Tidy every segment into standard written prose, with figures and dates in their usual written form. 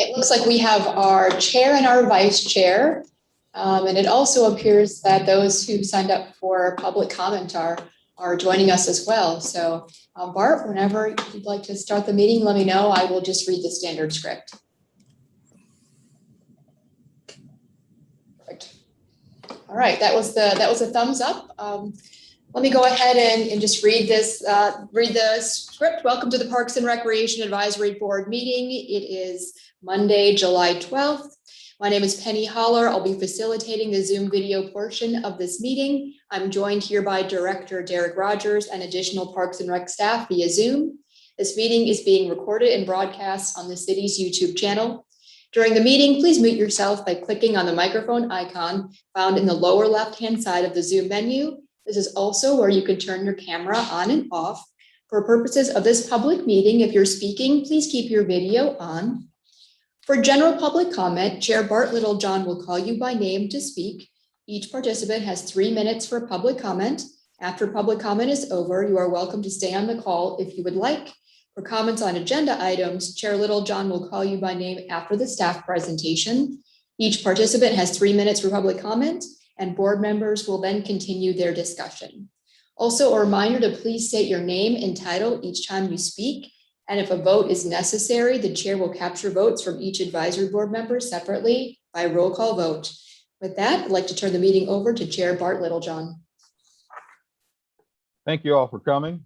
It looks like we have our chair and our vice chair. And it also appears that those who signed up for public comment are joining us as well. So Bart, whenever you'd like to start the meeting, let me know. I will just read the standard script. Perfect. All right, that was a thumbs up. Let me go ahead and just read the script. Welcome to the Parks and Recreation Advisory Board meeting. It is Monday, July 12th. My name is Penny Holler. I'll be facilitating the Zoom video portion of this meeting. I'm joined here by Director Derek Rogers and additional Parks and Rec staff via Zoom. This meeting is being recorded and broadcast on the city's YouTube channel. During the meeting, please mute yourself by clicking on the microphone icon found in the lower left-hand side of the Zoom menu. This is also where you can turn your camera on and off. For purposes of this public meeting, if you're speaking, please keep your video on. For general public comment, Chair Bart Littlejohn will call you by name to speak. Each participant has 3 minutes for public comment. After public comment is over, you are welcome to stay on the call if you would like. For comments on agenda items, Chair Littlejohn will call you by name after the staff presentation. Each participant has 3 minutes for public comment, and board members will then continue their discussion. Also, a reminder to please state your name and title each time you speak. And if a vote is necessary, the chair will capture votes from each advisory board member separately by roll call vote. With that, I'd like to turn the meeting over to Chair Bart Littlejohn. Thank you all for coming.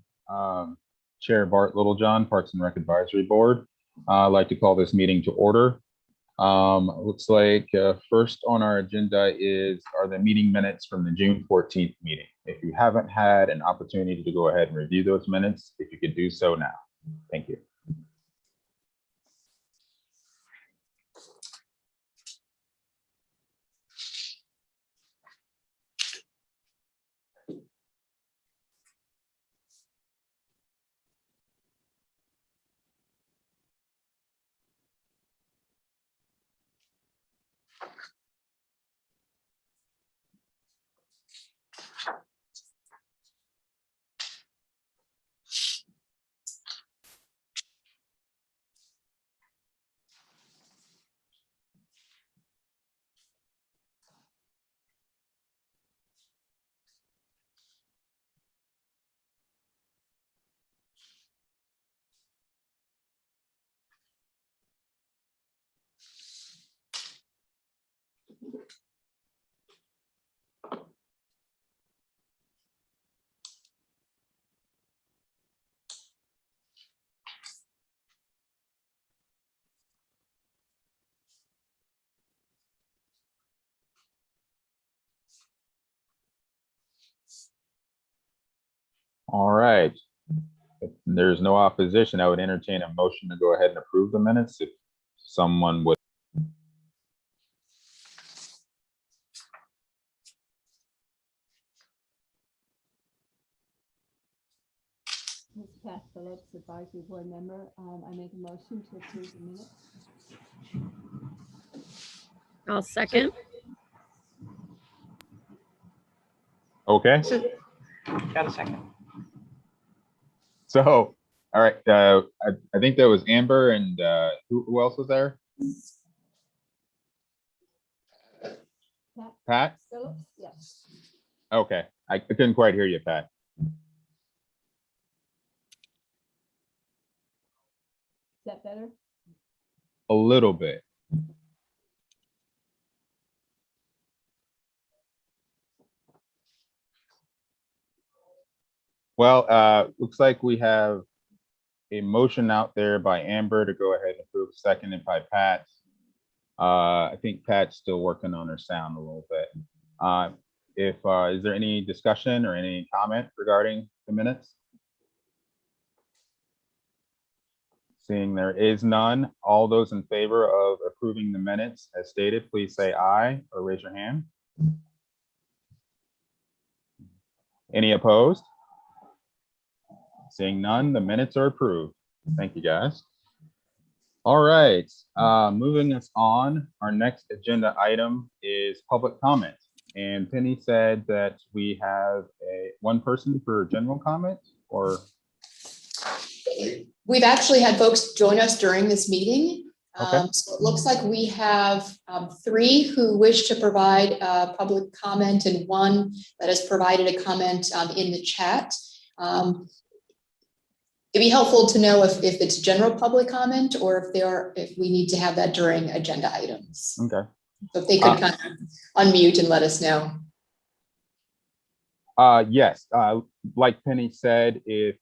Chair Bart Littlejohn, Parks and Rec Advisory Board. I'd like to call this meeting to order. Looks like first on our agenda are the meeting minutes from the June 14th meeting. If you haven't had an opportunity to go ahead and review those minutes, if you could do so now. Thank you. All right. If there's no opposition, I would entertain a motion to go ahead and approve the minutes if someone would. Ms. Pat Phillips, Advisory Board Member. I make a motion to approve the minutes. I'll second. Okay. Got a second. So, all right. I think that was Amber and who else was there? Pat? Phillips, yes. Okay. I couldn't quite hear you, Pat. Is that better? A little bit. Well, looks like we have a motion out there by Amber to go ahead and approve, seconded by Pat. I think Pat's still working on her sound a little bit. Is there any discussion or any comment regarding the minutes? Seeing there is none, all those in favor of approving the minutes as stated, please say aye or raise your hand. Any opposed? Seeing none, the minutes are approved. Thank you, guys. All right, moving us on, our next agenda item is public comment. And Penny said that we have one person for general comment, or? We've actually had folks join us during this meeting. Okay. So it looks like we have 3 who wish to provide public comment and 1 that has provided a comment in the chat. It'd be helpful to know if it's general public comment or if we need to have that during agenda items. Okay. So if they could kind of unmute and let us know. Yes, like Penny said, if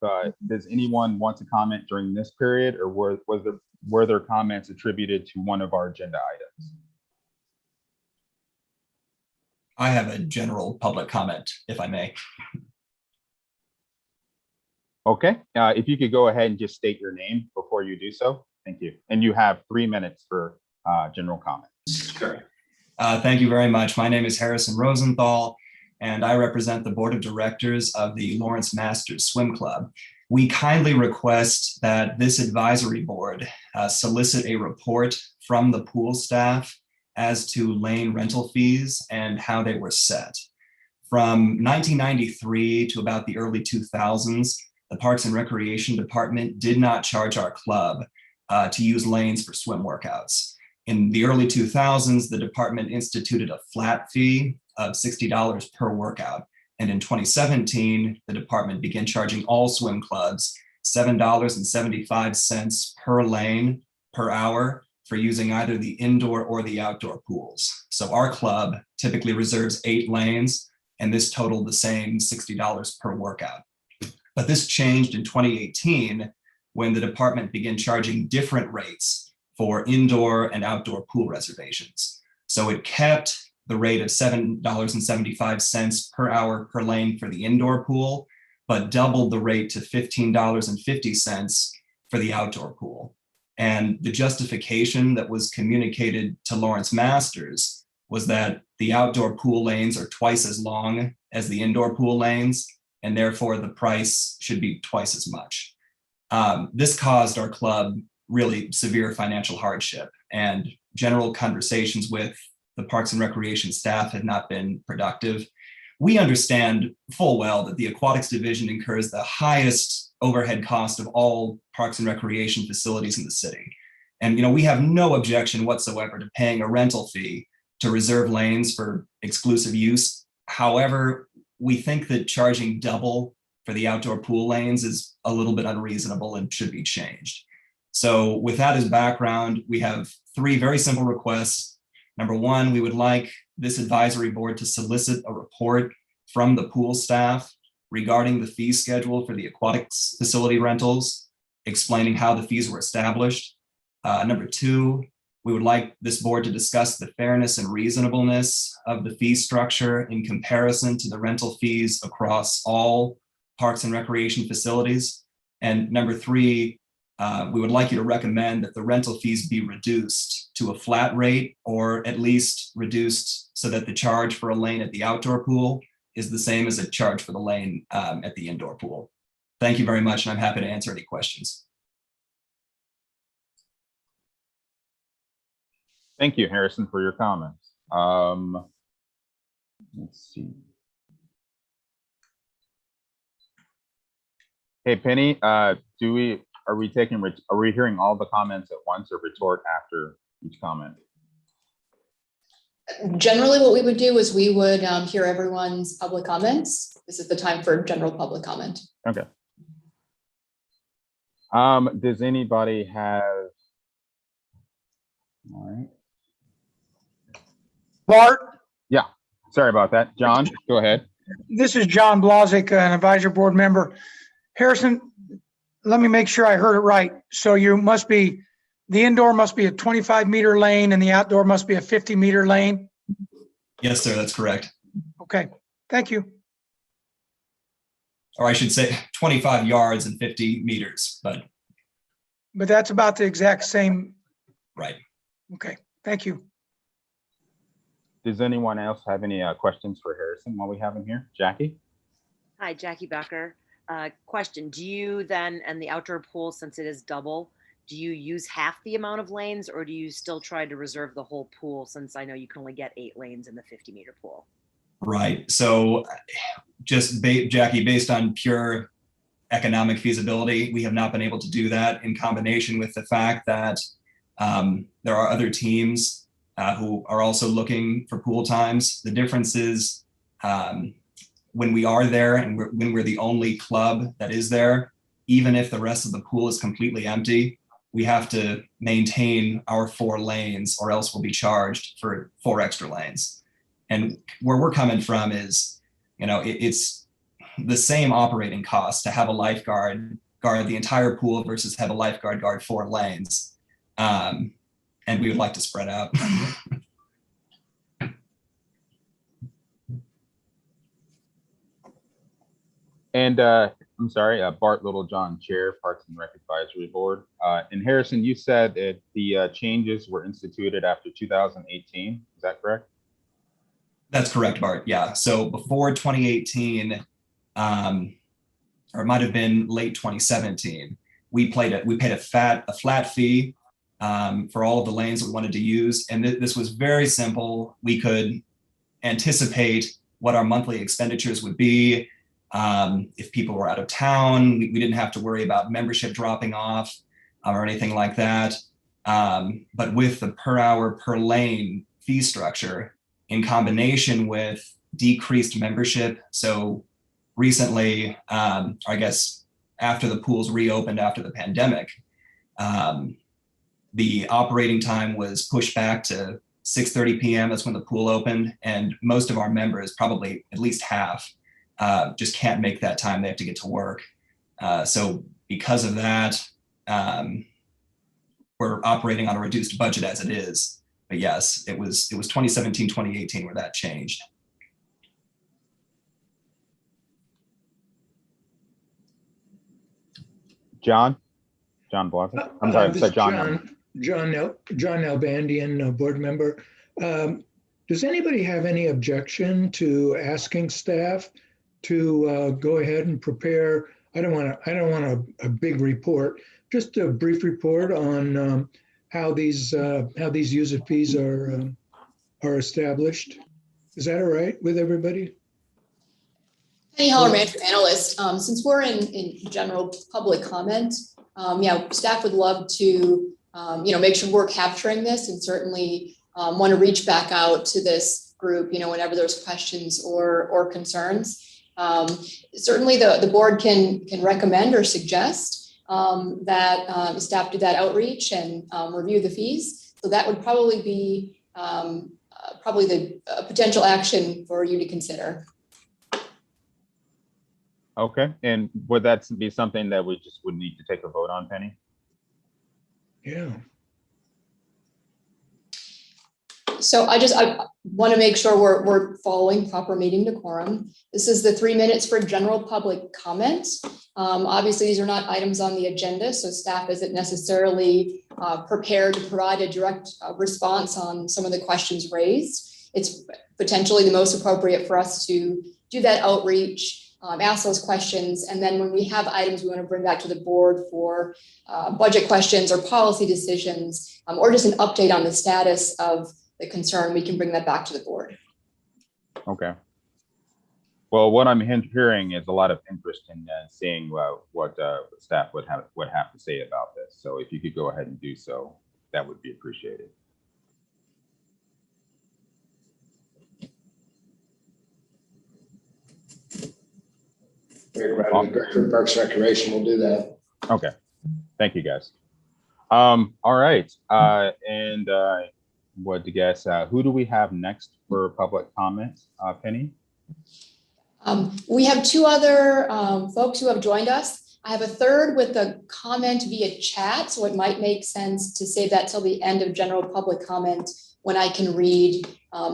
does anyone want to comment during this period, or were there comments attributed to one of our agenda items? I have a general public comment, if I may. Okay, if you could go ahead and just state your name before you do so. Thank you. And you have 3 minutes for general comment. Sure. Thank you very much. My name is Harrison Rosenthal, and I represent the board of directors of the Florence Masters Swim Club. We kindly request that this advisory board solicit a report from the pool staff as to lane rental fees and how they were set. From 1993 to about the early 2000s, the Parks and Recreation Department did not charge our club to use lanes for swim workouts. In the early 2000s, the department instituted a flat fee of $60 per workout. And in 2017, the department began charging all swim clubs $7.75 per lane per hour for using either the indoor or the outdoor pools. So our club typically reserves 8 lanes, and this totaled the same $60 per workout. But this changed in 2018 when the department began charging different rates for indoor and outdoor pool reservations. So it kept the rate of $7.75 per hour per lane for the indoor pool, but doubled the rate to $15.50 for the outdoor pool. And the justification that was communicated to Florence Masters was that the outdoor pool lanes are twice as long as the indoor pool lanes, and therefore the price should be twice as much. This caused our club really severe financial hardship, and general conversations with the Parks and Recreation staff had not been productive. We understand full well that the Aquatics Division incurs the highest overhead cost of all Parks and Recreation facilities in the city. And we have no objection whatsoever to paying a rental fee to reserve lanes for exclusive use. However, we think that charging double for the outdoor pool lanes is a little bit unreasonable and should be changed. So with that as background, we have 3 very simple requests. Number 1, we would like this advisory board to solicit a report from the pool staff regarding the fee schedule for the aquatics facility rentals, explaining how the fees were established. Number 2, we would like this board to discuss the fairness and reasonableness of the fee structure in comparison to the rental fees across all parks and recreation facilities. And number 3, we would like you to recommend that the rental fees be reduced to a flat rate, or at least reduced so that the charge for a lane at the outdoor pool is the same as a charge for the lane at the indoor pool. Thank you very much, and I'm happy to answer any questions. Thank you, Harrison, for your comments. Let's see. Hey, Penny, are we hearing all the comments at once or retort after each comment? Generally, what we would do is we would hear everyone's public comments. This is the time for general public comment. Okay. Does anybody have? All right. Bart, Yeah, sorry about that. John, go ahead. this is John Blazik, an advisory board member. Harrison, let me make sure I heard it right. So the indoor must be a 25-meter lane and the outdoor must be a 50-meter lane? Yes, sir, that's correct. Okay, thank you. Or I should say 25 yards and 50 meters, but But that's about the exact same. right. Okay, thank you. Does anyone else have any questions for Harrison while we have him here? Jackie? Hi, Jackie Becker. Question, do you then, and the outdoor pool, since it is double, do you use half the amount of lanes, or do you still try to reserve the whole pool, since I know you can only get 8 lanes in the 50-meter pool? Right. So just Jackie, based on pure economic feasibility, we have not been able to do that, in combination with the fact that There are other teams who are also looking for pool times. The difference is when we are there and when we're the only club that is there, even if the rest of the pool is completely empty, we have to maintain our 4 lanes or else we'll be charged for 4 extra lanes. And where we're coming from is, it's the same operating cost to have a lifeguard guard the entire pool versus have a lifeguard guard 4 lanes. And we would like to spread out. And I'm sorry, Bart Littlejohn, Chair, Parks and Rec Advisory Board. And Harrison, you said that the changes were instituted after 2018. Is that correct? That's correct, Bart. Yeah. So before 2018, or it might have been late 2017, we paid a flat fee for all of the lanes that we wanted to use. And this was very simple. We could anticipate what our monthly expenditures would be. If people were out of town, we didn't have to worry about membership dropping off or anything like that. But with the per hour per lane fee structure in combination with decreased membership. So recently, I guess after the pools reopened after the pandemic, the operating time was pushed back to 6:30 p.m. That's when the pool opened. And most of our members, probably at least half, just can't make that time. They have to get to work. So because of that, we're operating on a reduced budget as it is. But yes, it was 2017, 2018 where that changed. John Blazek. I'm sorry, This is John. John Nalbandian, board member. Does anybody have any objection to asking staff to go ahead and prepare? I don't want a big report, just a brief report on how these user fees are established. Is that all right with everybody? Penny Heller, Management Analyst. Since we're in general public comment, staff would love to, make sure we're capturing this, and certainly want to reach back out to this group, whenever there's questions or concerns. Certainly the board can recommend or suggest that staff do that outreach and review the fees. So that would probably be the potential action for you to consider. Okay, and would that be something that we just would need to take a vote on, Penny? Yeah. So I want to make sure we're following proper meeting decorum. This is the 3 minutes for general public comment. Obviously, these are not items on the agenda, so staff isn't necessarily prepared to provide a direct response on some of the questions raised. It's potentially the most appropriate for us to do that outreach, ask those questions, and then when we have items we want to bring back to the board for budget questions or policy decisions, or just an update on the status of the concern, we can bring that back to the board. Okay. Well, what I'm hearing is a lot of interest in seeing what staff would have to say about this. So if you could go ahead and do so, that would be appreciated. Director of Parks and Recreation will do that. Okay. Thank you, guys. All right. And what do you guess? Who do we have next for public comments? Penny? We have 2 other folks who have joined us. I have a third with a comment via chat, so it might make sense to save that till the end of general public comment when I can read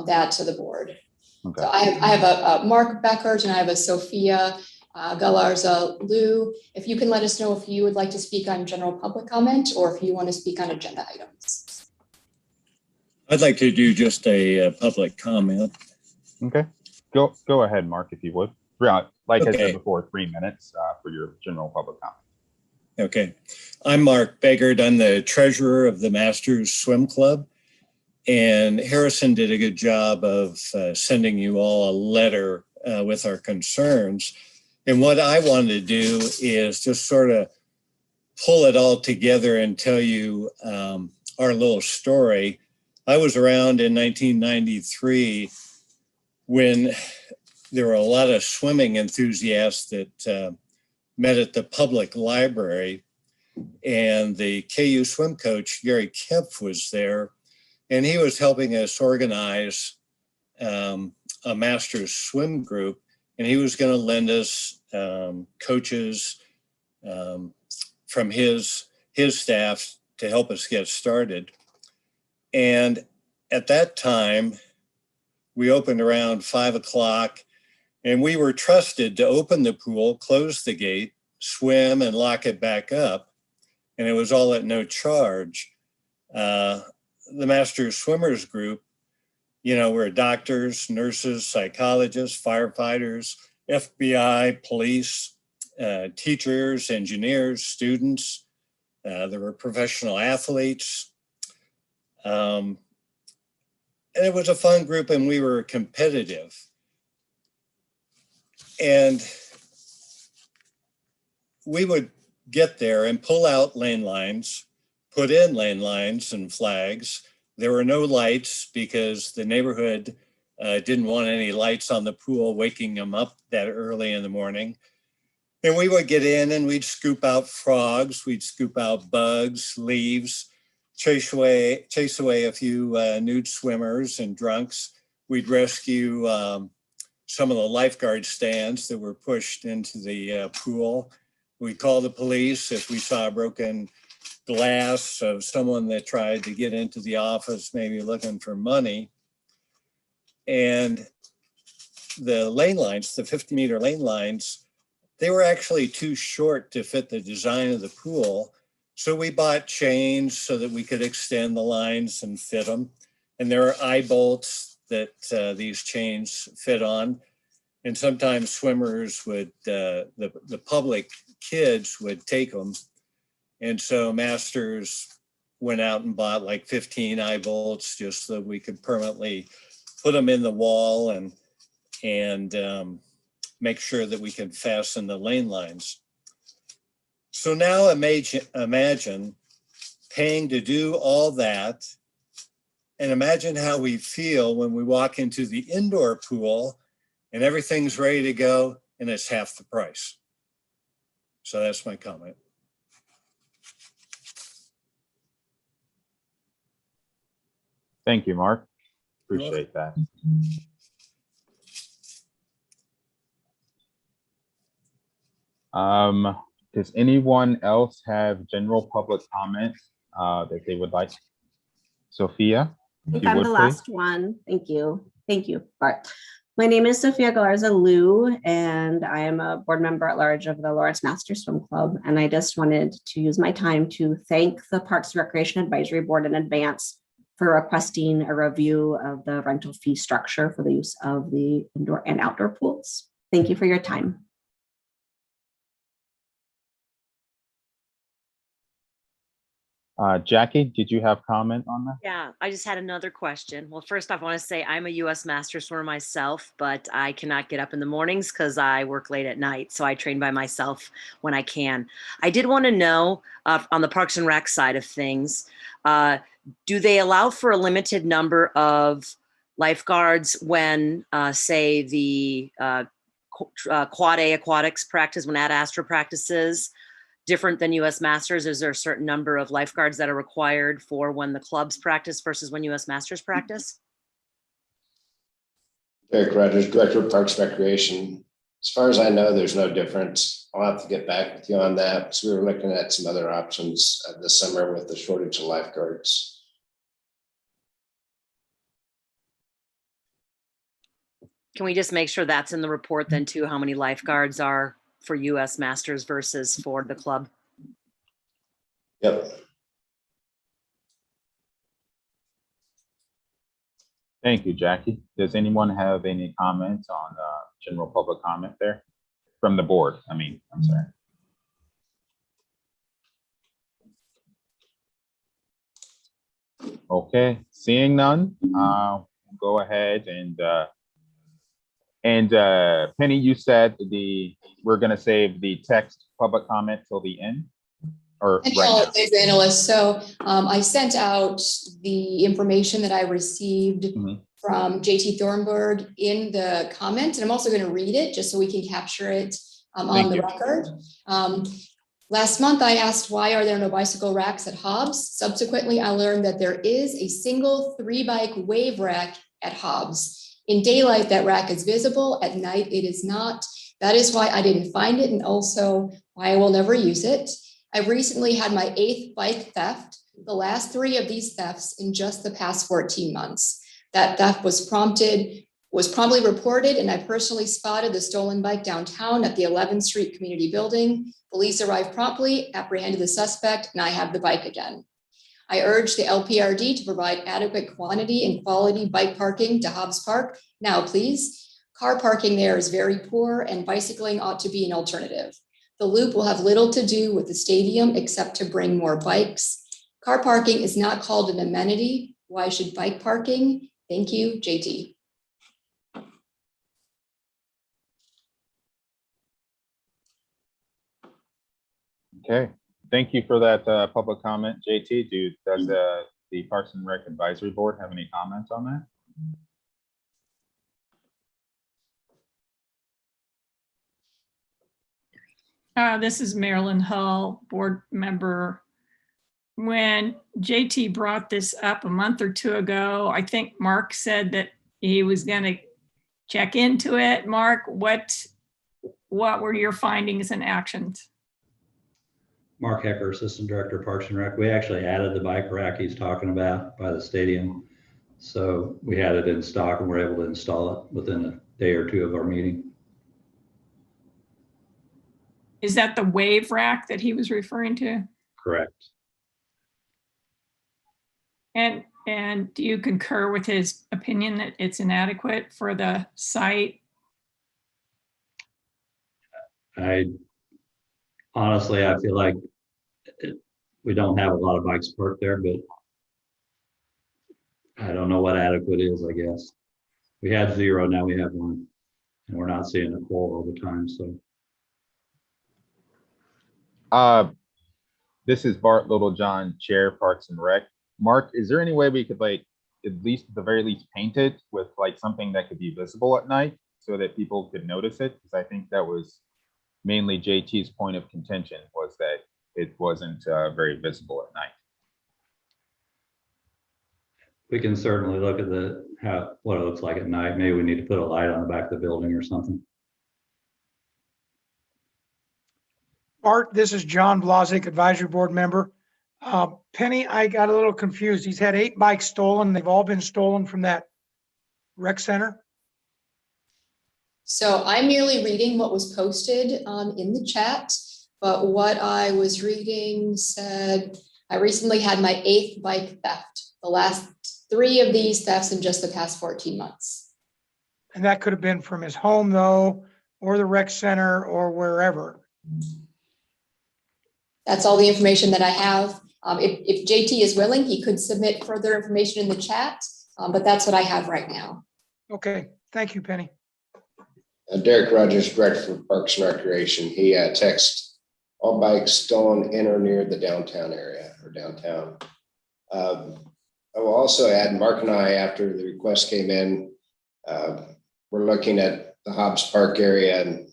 that to the board. Okay. So I have a Mark Beckert and I have a Sophia Galarza-Liu. If you can let us know if you would like to speak on general public comment or if you want to speak on agenda items. I'd like to do just a public comment. Okay, go ahead, Mark, if you would. Like I said before, 3 minutes for your general public comment. Okay, I'm Mark Beggard. I'm the treasurer of the Masters Swim Club. And Harrison did a good job of sending you all a letter with our concerns. And what I wanted to do is just sort of pull it all together and tell you our little story. I was around in 1993 when there were a lot of swimming enthusiasts that met at the public library, and the KU swim coach, Gary Kempf, was there, and he was helping us organize a master's swim group, and he was going to lend us coaches from his staff to help us get started. And at that time, we opened around 5 o'clock, and we were trusted to open the pool, close the gate, swim, and lock it back up. And it was all at no charge. The Master Swimmers group, we're doctors, nurses, psychologists, firefighters, FBI, police, teachers, engineers, students. There were professional athletes. And it was a fun group, and we were competitive. And we would get there and pull out lane lines, put in lane lines and flags. There were no lights because the neighborhood didn't want any lights on the pool, waking them up that early in the morning. And we would get in and we'd scoop out frogs, we'd scoop out bugs, leaves, chase away a few nude swimmers and drunks. We'd rescue some of the lifeguard stands that were pushed into the pool. We'd call the police if we saw a broken glass of someone that tried to get into the office, maybe looking for money. And the lane lines, the 50-meter lane lines, they were actually too short to fit the design of the pool. So we bought chains so that we could extend the lines and fit them. And there are eye bolts that these chains fit on. And sometimes swimmers would, the public kids would take them. And so masters went out and bought like 15 eye bolts just so we could permanently put them in the wall and make sure that we can fasten the lane lines. So now imagine paying to do all that, and imagine how we feel when we walk into the indoor pool and everything's ready to go and it's half the price. So that's my comment. Thank you, Mark. Appreciate that. Does anyone else have general public comments that they would like? Sophia? I think I'm the last one. Thank you. Thank you, Bart. My name is Sophia Galarza Liu, and I am a board member at large of the Florence Master Swim Club. And I just wanted to use my time to thank the Parks and Recreation Advisory Board in advance for requesting a review of the rental fee structure for the use of the indoor and outdoor pools. Thank you for your time. Jackie, did you have comment on that? Yeah, I just had another question. Well, first off, I want to say I'm a U.S. Master swimmer myself, but I cannot get up in the mornings because I work late at night. So I train by myself when I can. I did want to know on the Parks and Rec side of things, do they allow for a limited number of lifeguards when, say, the Quad A aquatics practice, when Ad Astra practices? Different than U.S. Masters? Is there a certain number of lifeguards that are required for when the clubs practice versus when U.S. Masters practice? Derek Rogers, Director of Parks and Recreation. As far as I know, there's no difference. I'll have to get back with you on that because we were looking at some other options this summer with the shortage of lifeguards. Can we just make sure that's in the report then too, how many lifeguards are for U.S. Masters versus for the club? Yep. Thank you, Jackie. Does anyone have any comments on general public comment there? From the board, I'm sorry. Okay, seeing none, go ahead and Penny, you said we're gonna save the text public comment till the end. or And right now? thanks, analyst. So I sent out the information that I received Mhm. from JT Thornburg in the comment, and I'm also going to read it just so we can capture it on Thank the you. record. Last month, I asked why are there no bicycle racks at Hobbs? Subsequently, I learned that there is a single 3-bike wave rack at Hobbs. In daylight, that rack is visible. At night, it is not. That is why I didn't find it and also why I will never use it. I recently had my 8th bike theft, the last 3 of these thefts in just the past 14 months. That theft was promptly reported, and I personally spotted the stolen bike downtown at the 11th Street Community Building. Police arrived promptly, apprehended the suspect, and I have the bike again. I urge the LPRD to provide adequate quantity and quality bike parking to Hobbs Park now, please. Car parking there is very poor, and bicycling ought to be an alternative. The loop will have little to do with the stadium except to bring more bikes. Car parking is not called an amenity. Why should bike parking? Thank you, JT. Okay, thank you for that public comment, JT. Does the Parks and Rec Advisory Board have any comments on that? This is Marilyn Hull, board member. When JT brought this up a month or 2 ago, I think Mark said that he was going to check into it. Mark, what were your findings and actions? Mark Hecker, Assistant Director, Parks and Rec. We actually added the bike rack he's talking about by the stadium. So we had it in stock and we're able to install it within a day or 2 of our meeting. Is that the wave rack that he was referring to? Correct. And do you concur with his opinion that it's inadequate for the site? Honestly, I feel like we don't have a lot of bikes parked there, but I don't know what adequate is, I guess. We had 0, now we have 1, and we're not seeing it full all the time, so. This is Bart Littlejohn, Chair, Parks and Rec. Mark, is there any way we could at the very least paint it with something that could be visible at night so that people could notice it? Because I think that was mainly JT's point of contention, was that it wasn't very visible at night. We can certainly look at what it looks like at night. Maybe we need to put a light on the back of the building or something. Art, this is John Blazik, Advisory Board member. Penny, I got a little confused. He's had 8 bikes stolen. They've all been stolen from that rec center. So I'm merely reading what was posted in the chat, but what I was reading said, I recently had my 8th bike theft, the last 3 of these thefts in just the past 14 months. And that could have been from his home though, or the rec center or wherever. That's all the information that I have. If JT is willing, he could submit further information in the chat, but that's what I have right now. Okay, thank you, Penny. Derek Rogers, Director for Parks and Recreation. He texted all bikes stolen in or near the downtown area or downtown. I will also add, Mark and I, after the request came in, we're looking at the Hobbs Park area, and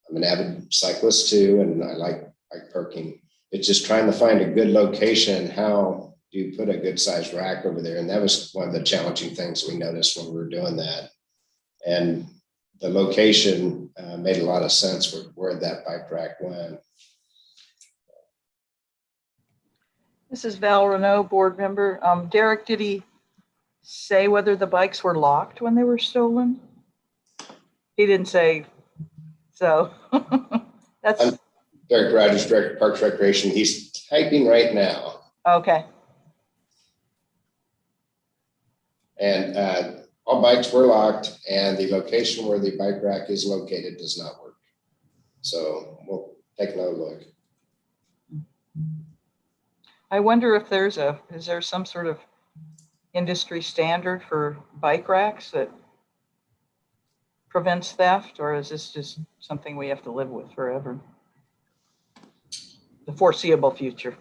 I'm an avid cyclist too, and I like bike parking. It's just trying to find a good location. How do you put a good sized rack over there? And that was one of the challenging things we noticed when we were doing that. And the location made a lot of sense where that bike rack went. This is Val Renault, board member. Derek, did he say whether the bikes were locked when they were stolen? He didn't say, so that's. Derek Rogers, Director of Parks Recreation. He's typing right now. Okay. And all bikes were locked, and the location where the bike rack is located does not work. So we'll take another look. I wonder if is there some sort of industry standard for bike racks that prevents theft, or is this just something we have to live with forever? the foreseeable future.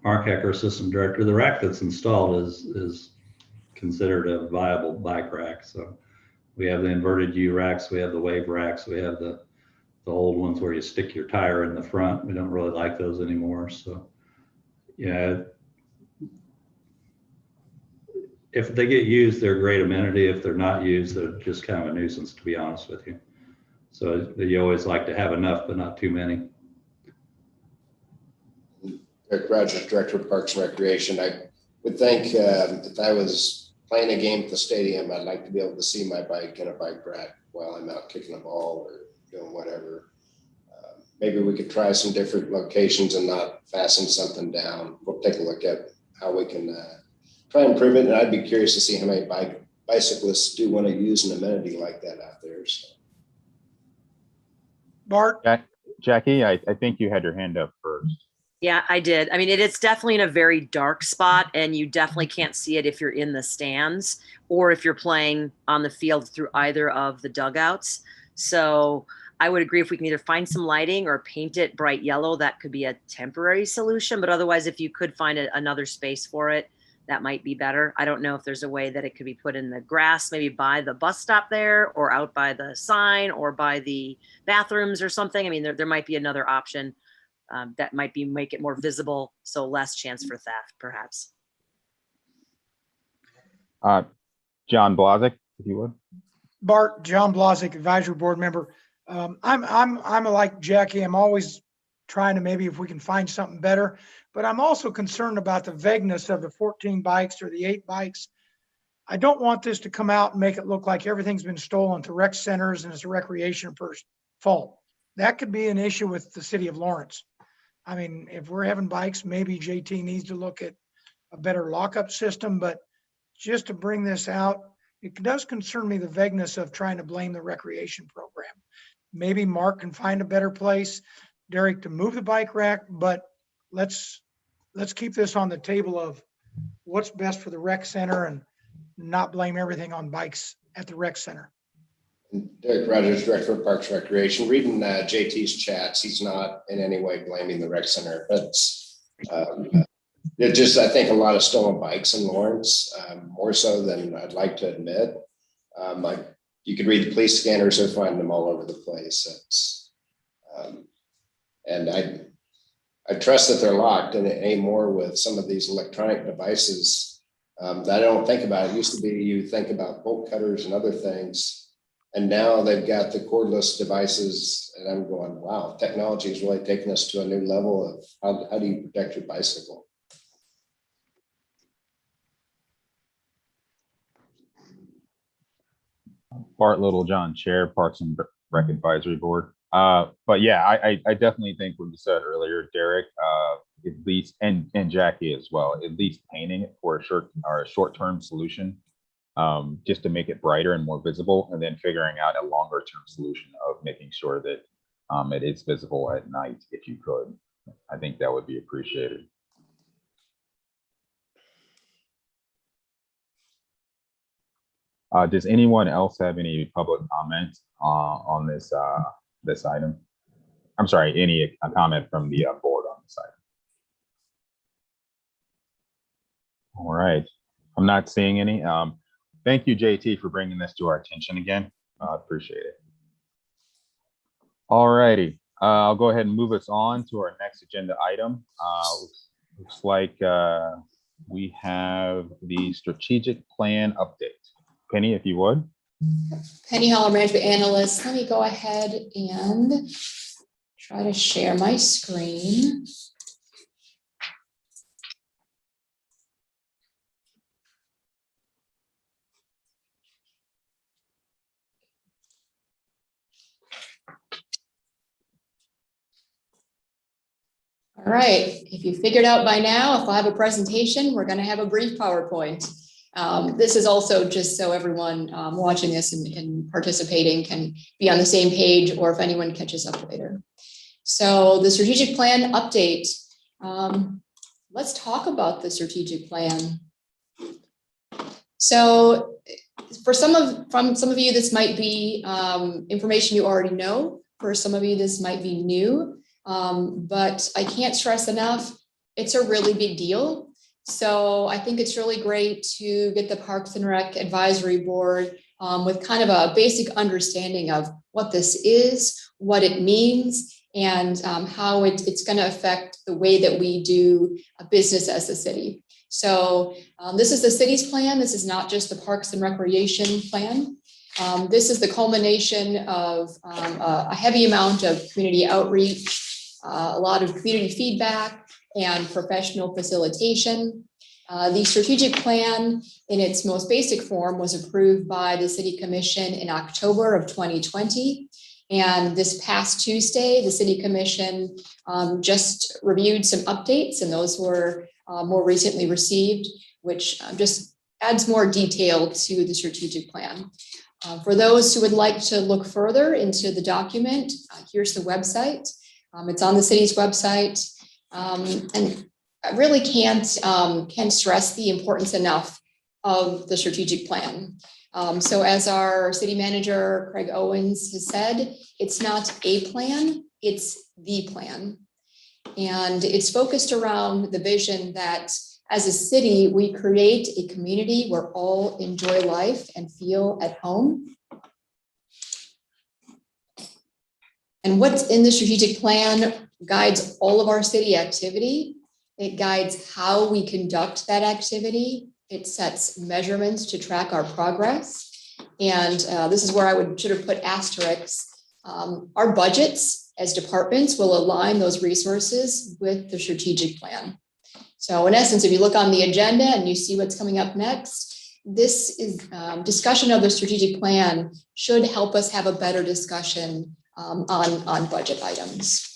Mark Hecker, System Director. The rack that's installed is considered a viable bike rack. So we have the inverted U racks, we have the wave racks, we have the old ones where you stick your tire in the front. We don't really like those anymore. So yeah, if they get used, they're a great amenity. If they're not used, they're just kind of a nuisance, to be honest with you. So you always like to have enough, but not too many. Eric Rogers, Director of Parks and Recreation. I would think if I was playing a game at the stadium, I'd like to be able to see my bike in a bike rack while I'm out kicking a ball or doing whatever. Maybe we could try some different locations and not fasten something down. We'll take a look at how we can try and improve it. And I'd be curious to see how many bicyclists do want to use an amenity like that out there. So. Bart? Jackie, I think you had your hand up first. Yeah, I did. I mean, it's definitely in a very dark spot, and you definitely can't see it if you're in the stands or if you're playing on the field through either of the dugouts. So I would agree if we can either find some lighting or paint it bright yellow, that could be a temporary solution. But otherwise, if you could find another space for it, that might be better. I don't know if there's a way that it could be put in the grass, maybe by the bus stop there or out by the sign or by the bathrooms or something. I mean, there might be another option. That might make it more visible, so less chance for theft, perhaps. John Blazik, if you would. Bart, John Blazik, advisory board member. I'm like Jackie. I'm always trying to maybe if we can find something better, but I'm also concerned about the vagueness of the 14 bikes or the 8 bikes. I don't want this to come out and make it look like everything's been stolen to rec centers and it's a recreation fault. That could be an issue with the city of Lawrence. I mean, if we're having bikes, maybe JT needs to look at a better lockup system, but just to bring this out, it does concern me the vagueness of trying to blame the recreation program. Maybe Mark can find a better place, Derek, to move the bike rack, but let's keep this on the table of what's best for the rec center and not blame everything on bikes at the rec center. Derek Rogers, Director of Parks and Recreation. Reading JT's chats, he's not in any way blaming the rec center. That's just, I think, a lot of stolen bikes in Lawrence, more so than I'd like to admit. You could read the police scanners; they're finding them all over the place. And I trust that they're locked, and anymore with some of these electronic devices that I don't think about. It used to be you think about bolt cutters and other things. And now they've got the cordless devices, and I'm going, wow, technology has really taken us to a new level of how do you protect your bicycle? Bart Littlejohn, Chair, Parks and Rec Advisory Board. But yeah, I definitely think what you said earlier, Derek, at least, and Jackie as well, at least painting it for a short-term solution. Just to make it brighter and more visible, and then figuring out a longer term solution of making sure that it is visible at night if you could. I think that would be appreciated. Does anyone else have any public comment on this item? I'm sorry, any comment from the board on this item? All right, I'm not seeing any. Thank you, JT, for bringing this to our attention again. Appreciate it. All righty, I'll go ahead and move us on to our next agenda item. Looks like we have the strategic plan update. Penny, if you would. Penny Holler, Management Analyst. Let me go ahead and try to share my screen. All right, if you figured out by now, if I have a presentation, we're going to have a brief PowerPoint. This is also just so everyone watching this and participating can be on the same page, or if anyone catches up later. So the strategic plan update. Let's talk about the strategic plan. So for some of you, this might be information you already know. For some of you, this might be new, but I can't stress enough, it's a really big deal. So I think it's really great to get the Parks and Rec Advisory Board with kind of a basic understanding of what this is, what it means, and how it's going to affect the way that we do business as a city. So this is the city's plan. This is not just the Parks and Recreation plan. This is the culmination of a heavy amount of community outreach, a lot of community feedback, and professional facilitation. The strategic plan in its most basic form was approved by the City Commission in October of 2020. And this past Tuesday, the City Commission just reviewed some updates, and those were more recently received, which just adds more detail to the strategic plan. For those who would like to look further into the document, here's the website. It's on the city's website. And I really can't stress the importance enough of the strategic plan. So as our city manager, Craig Owens, has said, it's not a plan, it's the plan. And it's focused around the vision that as a city, we create a community where all enjoy life and feel at home. And what's in the strategic plan guides all of our city activity. It guides how we conduct that activity. It sets measurements to track our progress. And this is where I should have put asterisks. Our budgets as departments will align those resources with the strategic plan. So in essence, if you look on the agenda and you see what's coming up next, this is discussion of the strategic plan should help us have a better discussion on budget items.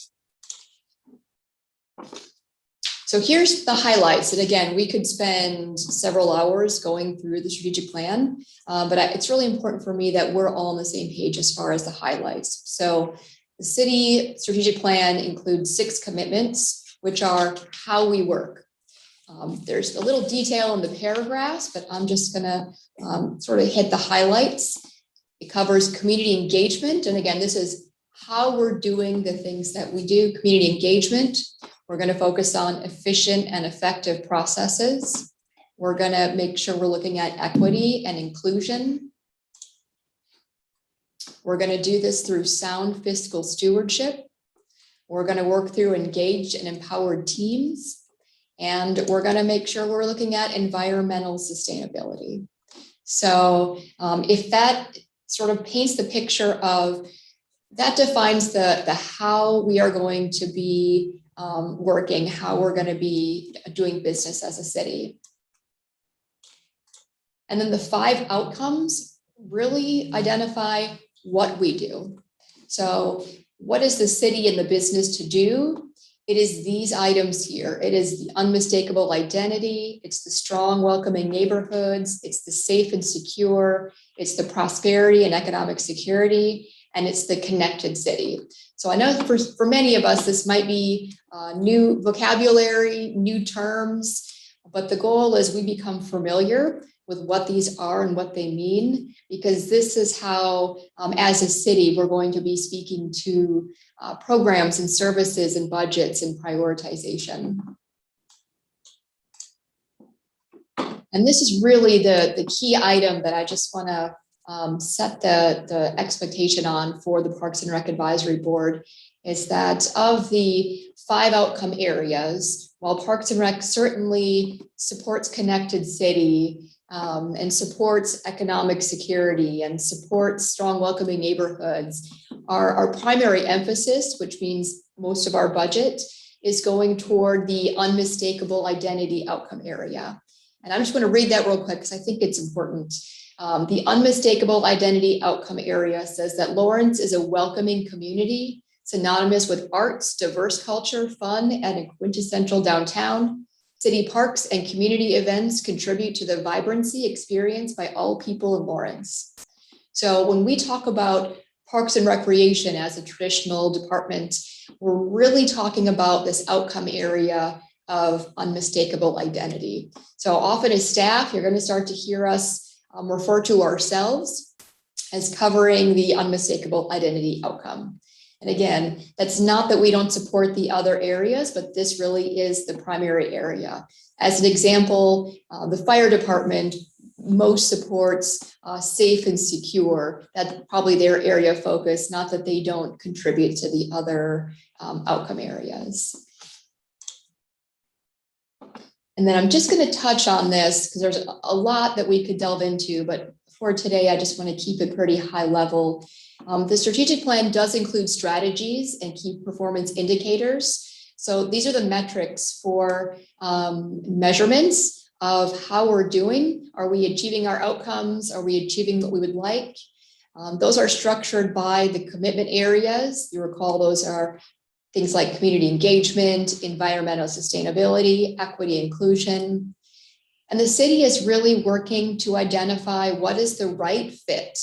So here's the highlights. And again, we could spend several hours going through the strategic plan, but it's really important for me that we're all on the same page as far as the highlights. So the city strategic plan includes 6 commitments, which are how we work. There's a little detail in the paragraphs, but I'm just gonna sort of hit the highlights. It covers community engagement. And again, this is how we're doing the things that we do, community engagement. We're going to focus on efficient and effective processes. We're going to make sure we're looking at equity and inclusion. We're going to do this through sound fiscal stewardship. We're going to work through engaged and empowered teams. And we're going to make sure we're looking at environmental sustainability. So if that sort of paints the picture of, that defines the how we are going to be working, how we're going to be doing business as a city. And then the 5 outcomes really identify what we do. So what is the city and the business to do? It is these items here. It is the unmistakable identity. It's the strong, welcoming neighborhoods. It's the safe and secure. It's the prosperity and economic security. And it's the connected city. So I know for many of us, this might be new vocabulary, new terms, but the goal is we become familiar with what these are and what they mean, because this is how, as a city, we're going to be speaking to programs and services and budgets and prioritization. And this is really the key item that I just want to set the expectation on for the Parks and Rec Advisory Board, is that of the 5 outcome areas, while Parks and Rec certainly supports connected city and supports economic security and supports strong, welcoming neighborhoods, our primary emphasis, which means most of our budget, is going toward the unmistakable identity outcome area. And I'm just going to read that real quick because I think it's important. The unmistakable identity outcome area says that Lawrence is a welcoming community, synonymous with arts, diverse culture, fun, and a quintessential downtown. City parks and community events contribute to the vibrancy experienced by all people in Lawrence. So when we talk about Parks and Recreation as a traditional department, we're really talking about this outcome area of unmistakable identity. So often as staff, you're going to start to hear us refer to ourselves as covering the unmistakable identity outcome. And again, that's not that we don't support the other areas, but this really is the primary area. As an example, the fire department most supports safe and secure. That's probably their area of focus, not that they don't contribute to the other outcome areas. And then I'm just going to touch on this because there's a lot that we could delve into, but for today, I just want to keep it pretty high level. The strategic plan does include strategies and key performance indicators. So these are the metrics for measurements of how we're doing. Are we achieving our outcomes? Are we achieving what we would like? Those are structured by the commitment areas. You recall those are things like community engagement, environmental sustainability, equity, inclusion. And the city is really working to identify what is the right fit.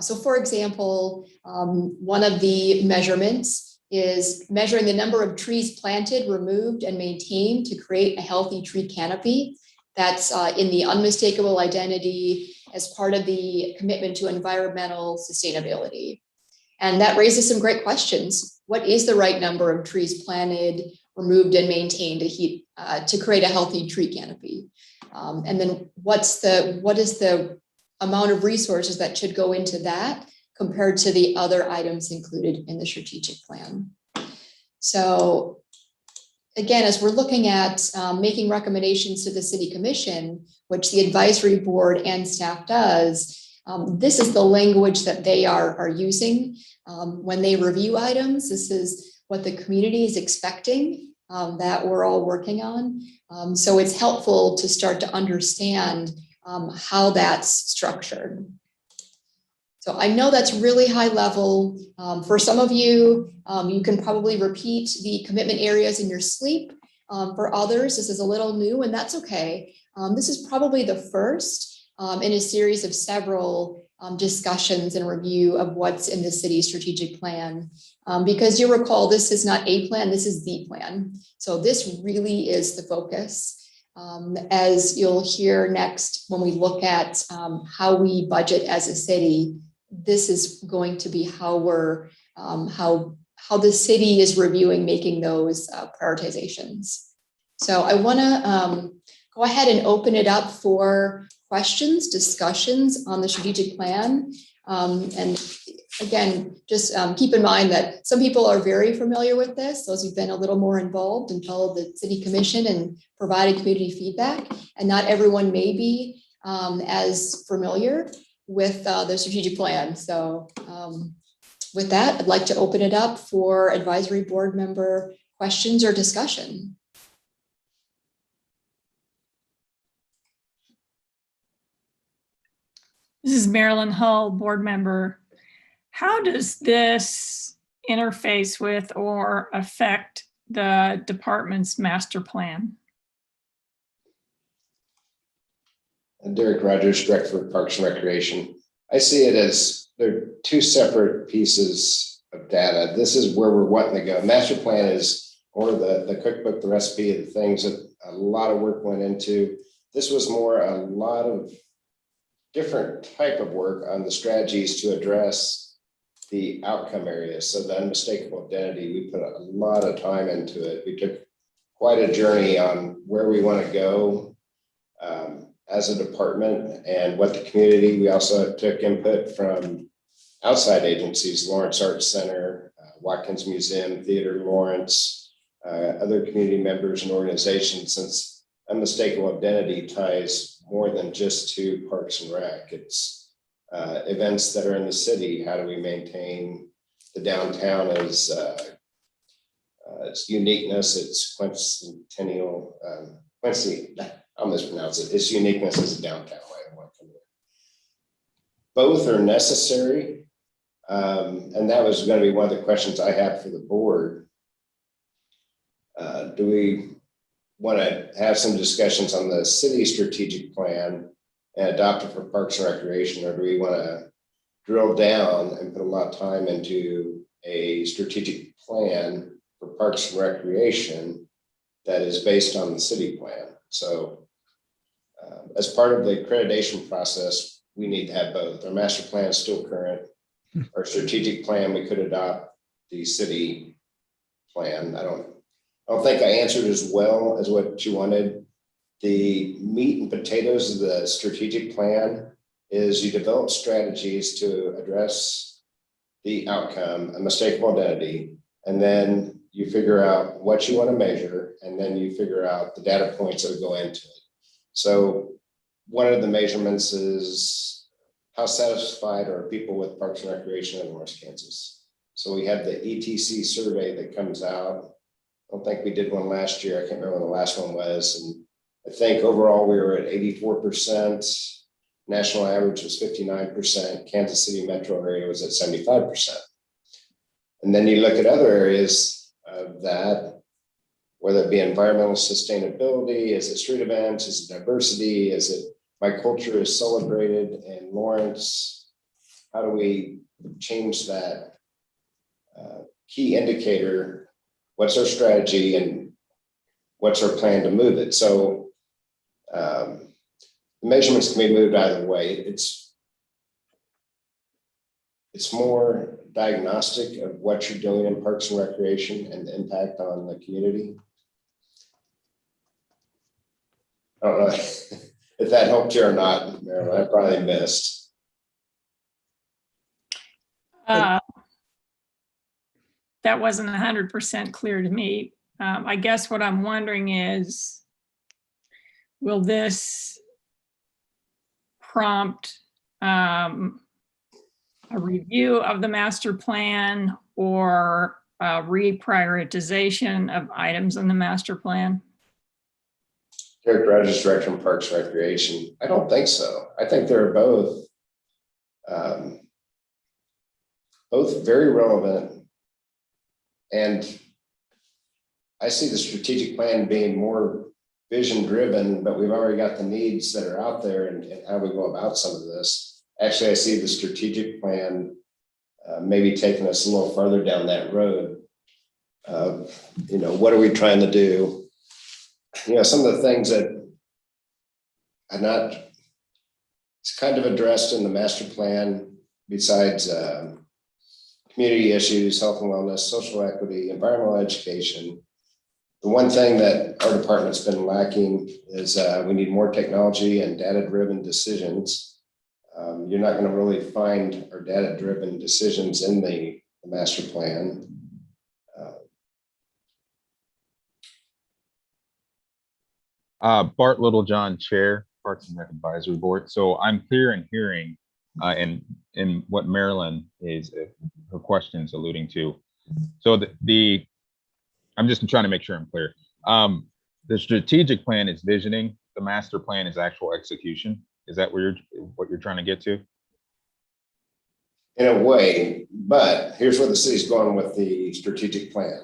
So for example, one of the measurements is measuring the number of trees planted, removed, and maintained to create a healthy tree canopy. That's in the unmistakable identity as part of the commitment to environmental sustainability. And that raises some great questions. What is the right number of trees planted, removed, and maintained to create a healthy tree canopy? And then what is the amount of resources that should go into that compared to the other items included in the strategic plan? So again, as we're looking at making recommendations to the city commission, which the advisory board and staff does, this is the language that they are using when they review items. This is what the community is expecting that we're all working on. So it's helpful to start to understand how that's structured. So I know that's really high level. For some of you, you can probably repeat the commitment areas in your sleep. For others, this is a little new, and that's okay. This is probably the first in a series of several discussions and review of what's in the city's strategic plan. Because you recall, this is not a plan, this is the plan. So this really is the focus. As you'll hear next, when we look at how we budget as a city, this is going to be how we're, how the city is reviewing, making those prioritizations. So I wanna go ahead and open it up for questions, discussions on the strategic plan. And again, just keep in mind that some people are very familiar with this, those who've been a little more involved and followed the city commission and provided community feedback, and not everyone may be as familiar with the strategic plan. So with that, I'd like to open it up for advisory board member questions or discussion. This is Marilyn Hull, board member. How does this interface with or affect the department's master plan? Derek Rogers, Director of Parks and Recreation. I see it as they're two separate pieces of data. This is where we're wanting to go. Master plan is more the cookbook, the recipe, the things that a lot of work went into. This was more a lot of different type of work on the strategies to address the outcome areas. So the unmistakable identity, we put a lot of time into it. We took quite a journey on where we want to go as a department and what the community. We also took input from outside agencies, Lawrence Arts Center, Watkins Museum, Theater Lawrence, other community members and organizations, since unmistakable identity ties more than just to Parks and Rec. It's events that are in the city. How do we maintain the downtown as its uniqueness, its quincentennial, I'll mispronounce it, its uniqueness as a downtown. Both are necessary. And that was going to be one of the questions I had for the board. Do we want to have some discussions on the city strategic plan and adopt it for Parks and Recreation, or do we want to drill down and put a lot of time into a strategic plan for Parks and Recreation that is based on the city plan? So as part of the accreditation process, we need to have both. Our master plan is still current. Our strategic plan, we could adopt the city plan. I don't think I answered as well as what you wanted. The meat and potatoes of the strategic plan is you develop strategies to address the outcome, a mistakable identity, and then you figure out what you want to measure, and then you figure out the data points that go into it. So one of the measurements is how satisfied are people with Parks and Recreation in North Kansas. So we have the ETC survey that comes out. I don't think we did one last year. I can't remember when the last one was. And I think overall we were at 84%. National average was 59%. Kansas City metro area was at 75%. And then you look at other areas of that, whether it be environmental sustainability, is it street events, is it diversity, is it my culture is celebrated in Lawrence? How do we change that key indicator? What's our strategy and what's our plan to move it? So the measurements can be moved either way. It's more diagnostic of what you're doing in Parks and Recreation and the impact on the community. I don't know if that helped you or not, Marilyn. I probably missed. That wasn't 100% clear to me. I guess what I'm wondering is, will this prompt a review of the master plan or a reprioritization of items in the master plan? Derek Rogers, Director of Parks and Recreation. I don't think so. I think they're both very relevant. And I see the strategic plan being more vision driven, but we've already got the needs that are out there and how we go about some of this. Actually, I see the strategic plan maybe taking us a little farther down that road. What are we trying to do? Some of the things that are not, it's kind of addressed in the master plan, besides community issues, health and wellness, social equity, environmental education. The one thing that our department's been lacking is we need more technology and data-driven decisions. You're not going to really find our data-driven decisions in the master plan. Bart Littlejohn, Chair, Parks and Rec Advisory Board. So I'm clear in hearing in what Marilyn is her questions alluding to. So I'm just trying to make sure I'm clear. The strategic plan is visioning. The master plan is actual execution. Is that what you're trying to get to? In a way, but here's where the city's going with the strategic plan.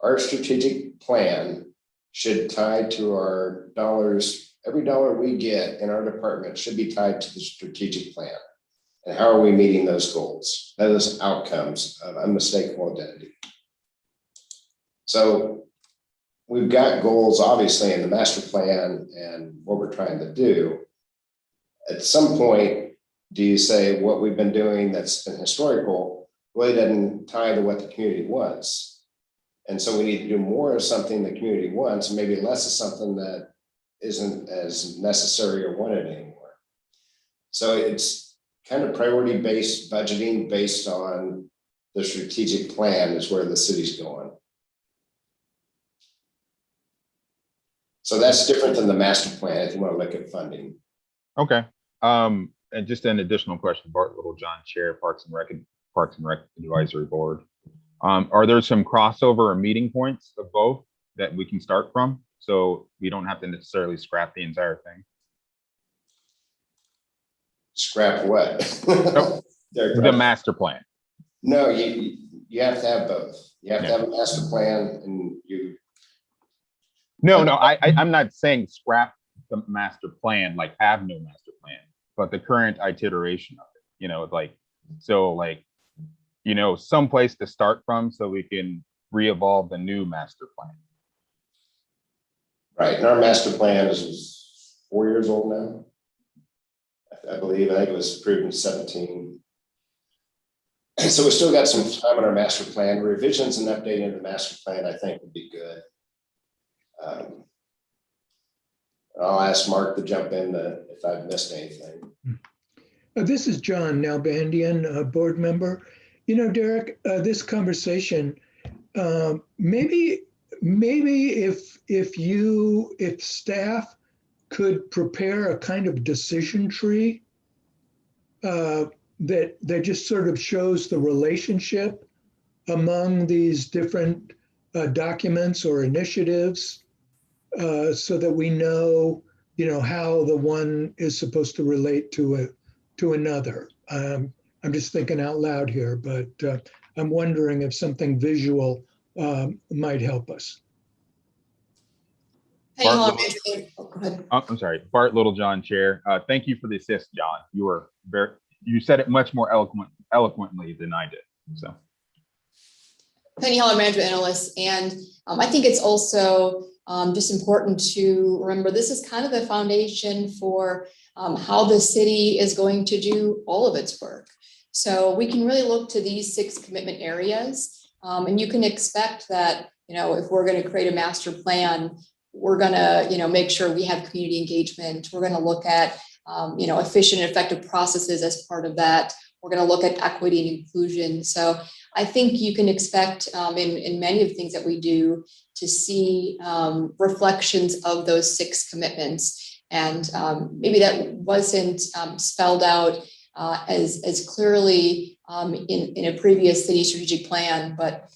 Our strategic plan should tie to our dollars. Every dollar we get in our department should be tied to the strategic plan. And how are we meeting those goals, those outcomes of unmistakable identity? So we've got goals, obviously, in the master plan and what we're trying to do. At some point, do you say what we've been doing that's been historical really doesn't tie to what the community wants? And so we need to do more of something the community wants, and maybe less of something that isn't as necessary or wanted anymore. So it's kind of priority-based budgeting based on the strategic plan is where the city's going. So that's different than the master plan if you want to look at funding. Okay. And just an additional question, Bart Littlejohn, Chair, Parks and Rec Advisory Board. Are there some crossover or meeting points of both that we can start from? So we don't have to necessarily scrap the entire thing. Scrap what? The master plan. No, you have to have both. You have to have a master plan, and you. No, I'm not saying scrap the master plan, like have no master plan, but the current iteration of it. Some place to start from so we can re-evolve the new master plan. Right, and our master plan is 4 years old now. I believe. I think it was approved in 2017. So we still got some time on our master plan. Revisions and updating the master plan, I think, would be good. I'll ask Mark to jump in if I've missed anything. This is John Nalbandian, board member. You know, Derek, this conversation, maybe if staff could prepare a kind of decision tree that just sort of shows the relationship among these different documents or initiatives, so that we know, how the one is supposed to relate to another. I'm just thinking out loud here, but I'm wondering if something visual might help us. Penny Bart Holler, Little- go ahead. Oh, I'm sorry, Bart Littlejohn, Chair. Thank you for the assist, John. You said it much more eloquently than I did. So. Penny Holler, management analyst, and I think it's also just important to remember this is kind of the foundation for how the city is going to do all of its work. So we can really look to these 6 commitment areas, and you can expect that, if we're going to create a master plan, we're going to, make sure we have community engagement. We're going to look at, efficient and effective processes as part of that. We're going to look at equity and inclusion. So I think you can expect in many of the things that we do to see reflections of those 6 commitments. And maybe that wasn't spelled out as clearly in a previous city strategic plan, but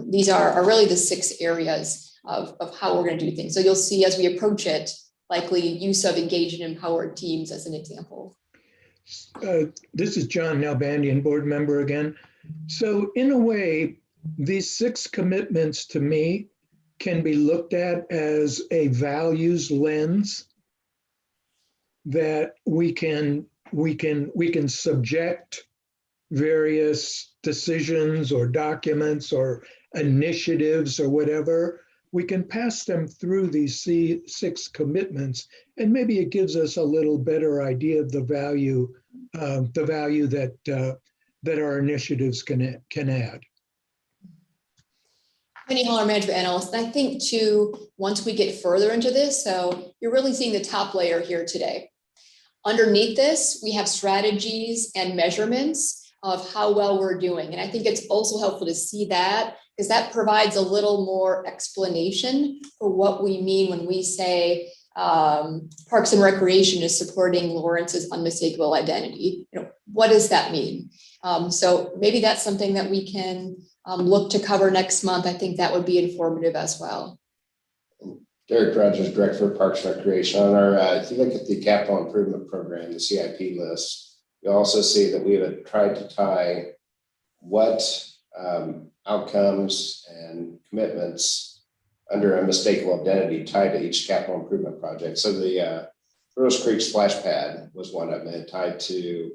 these are really the 6 areas of how we're going to do things. So you'll see as we approach it, likely use of engaged and empowered teams as an example. This is John Nalbandian, board member again. So in a way, these 6 commitments to me can be looked at as a values lens that we can subject various decisions or documents or initiatives or whatever. We can pass them through these 6 commitments, and maybe it gives us a little better idea of the value that our initiatives can add. Penny Holler, management analyst. And I think too, once we get further into this, so you're really seeing the top layer here today. Underneath this, we have strategies and measurements of how well we're doing. And I think it's also helpful to see that, because that provides a little more explanation for what we mean when we say Parks and Recreation is supporting Lawrence's unmistakable identity. What does that mean? So maybe that's something that we can look to cover next month. I think that would be informative as well. Derek Rogers, Director of Parks and Recreation. On our, if you look at the capital improvement program, the CIP list, you also see that we have tried to tie what outcomes and commitments under unmistakable identity tied to each capital improvement project. So the Rose Creek splash pad was one of them, tied to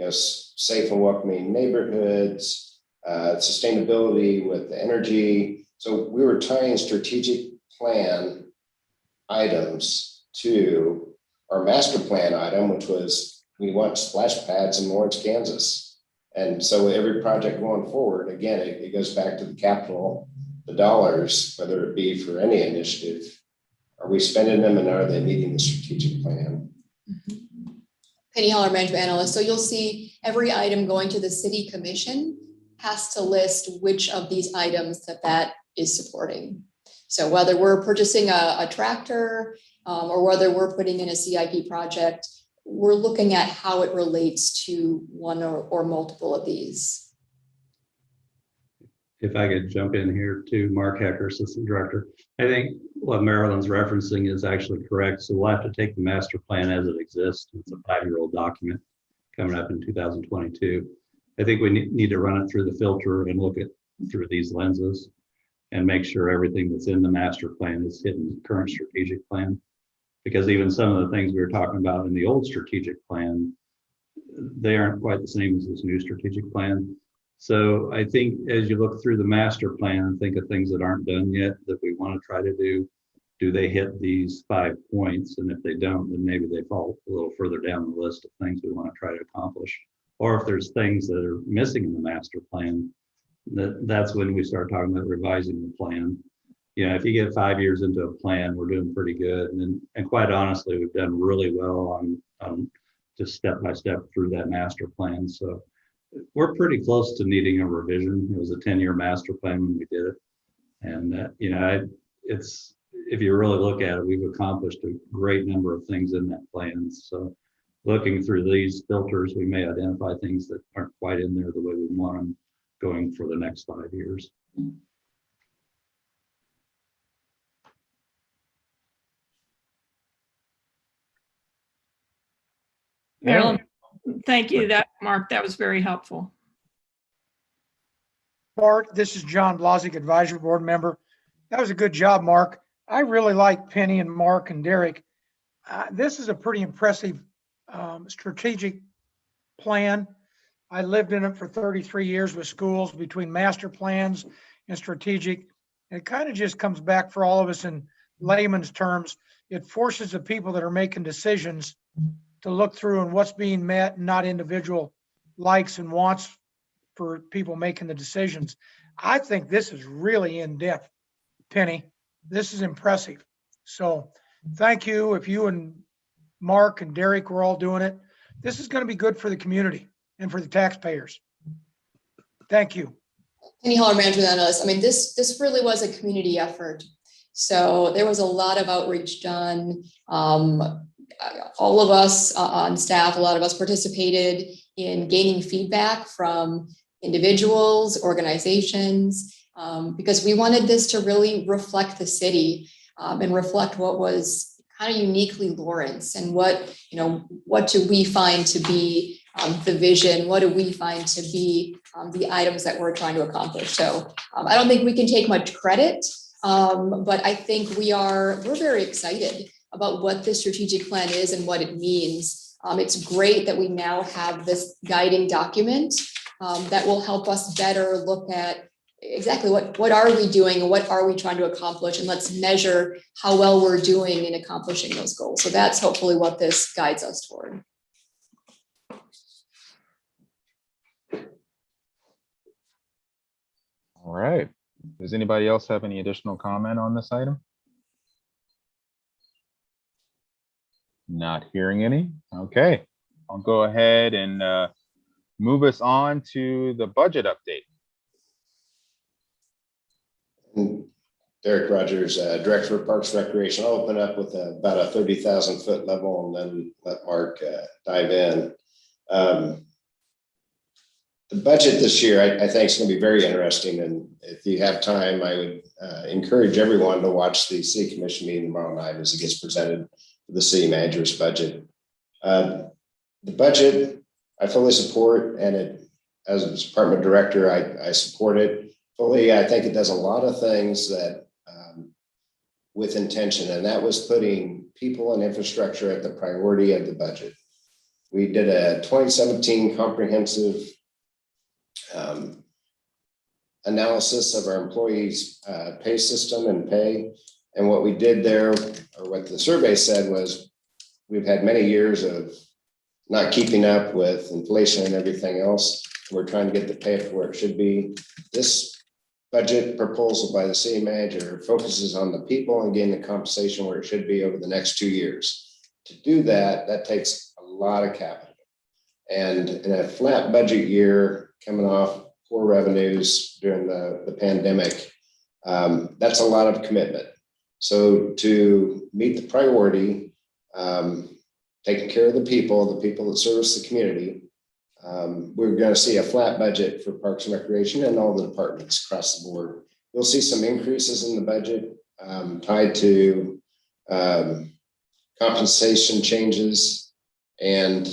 safe and welcoming neighborhoods, sustainability with the energy. So we were tying strategic plan items to our master plan item, which was we want splash pads in Lawrence, Kansas. And so every project going forward, again, it goes back to the capital, the dollars, whether it be for any initiative, are we spending them and are they meeting the strategic plan? Mm-hmm. Penny Holler, management analyst. So you'll see every item going to the city commission has to list which of these items that is supporting. So whether we're purchasing a tractor or whether we're putting in a CIP project, we're looking at how it relates to one or multiple of these. If I could jump in here too, Mark Hecker, Assistant Director. I think what Marilyn's referencing is actually correct. So we'll have to take the master plan as it exists. It's a 5-year-old document coming up in 2022. I think we need to run it through the filter and look at through these lenses and make sure everything that's in the master plan is hitting the current strategic plan. Because even some of the things we were talking about in the old strategic plan, they aren't quite the same as this new strategic plan. So I think as you look through the master plan and think of things that aren't done yet that we want to try to do they hit these 5 points? And if they don't, then maybe they fall a little further down the list of things we want to try to accomplish or if there's things that are missing in the master plan, that's when we start talking about revising the plan. You know, if you get 5 years into a plan, we're doing pretty good. And quite honestly, we've done really well on just step by step through that master plan. So we're pretty close to needing a revision. It was a 10-year master plan when we did it. And, you know, it's, if you really look at it, we've accomplished a great number of things in that plan. So looking through these filters, we may identify things that aren't quite in there the way we want them going for the next 5 years. Marilyn, thank you, Mark. That was very helpful. Bart, this is John Blazek, Advisory Board Member. That was a good job, Mark. I really like Penny and Mark and Derek. This is a pretty impressive strategic plan. I lived in it for 33 years with schools between master plans and strategic. And it kind of just comes back for all of us in layman's terms. It forces the people that are making decisions to look through and what's being met, and not individual likes and wants for people making the decisions. I think this is really in depth, Penny. This is impressive. So thank you. If you and Mark and Derek were all doing it, this is going to be good for the community and for the taxpayers. Thank you. Penny Holler, management analyst. I mean, this really was a community effort. So there was a lot of outreach done. All of us on staff, a lot of us participated in gaining feedback from individuals, organizations, because we wanted this to really reflect the city and reflect what was kind of uniquely Lawrence, and what do we find to be the vision? What do we find to be the items that we're trying to accomplish? So I don't think we can take much credit, but I think we're very excited about what this strategic plan is and what it means. It's great that we now have this guiding document that will help us better look at exactly what are we doing and what are we trying to accomplish, and let's measure how well we're doing in accomplishing those goals. So that's hopefully what this guides us toward. All right. Does anybody else have any additional comment on this item? Not hearing any. Okay, I'll go ahead and move us on to the budget update. Derek Rogers, Director of Parks and Recreation. I'll open up with about a 30,000 foot level and then let Mark dive in. The budget this year, I think, is going to be very interesting. And if you have time, I would encourage everyone to watch the City Commission meeting tomorrow night as it gets presented for the city manager's budget. The budget, I fully support, and as a department director, I support it fully. I think it does a lot of things that with intention, and that was putting people and infrastructure at the priority of the budget. We did a 2017 comprehensive analysis of our employees' pay system and pay. And what we did there, or what the survey said, was we've had many years of not keeping up with inflation and everything else. We're trying to get the pay up where it should be. This budget proposal by the city manager focuses on the people and getting the compensation where it should be over the next 2 years. To do that, that takes a lot of capital. And in a flat budget year, coming off poor revenues during the pandemic, that's a lot of commitment. So to meet the priority, taking care of the people that service the community, we're going to see a flat budget for Parks and Recreation and all the departments across the board. You'll see some increases in the budget tied to compensation changes and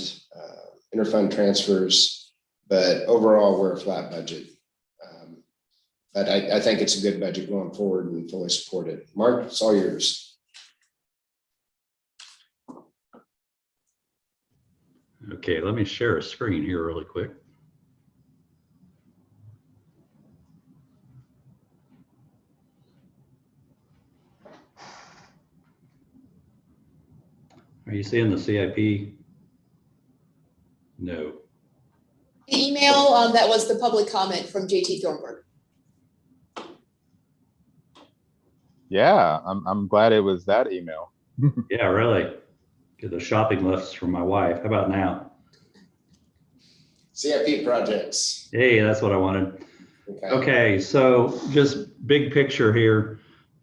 interfund transfers, but overall we're a flat budget. But I think it's a good budget going forward and fully support it. Mark, it's all yours. Okay, let me share a screen here really quick. Are you seeing the CIP? No. email, that was the public comment from JT Thornburg. Yeah, I'm glad it was that email. Yeah, really. Get the shopping lists from my wife. How about now? CIP projects. Hey, that's what I wanted. Okay. Okay, so just big picture here.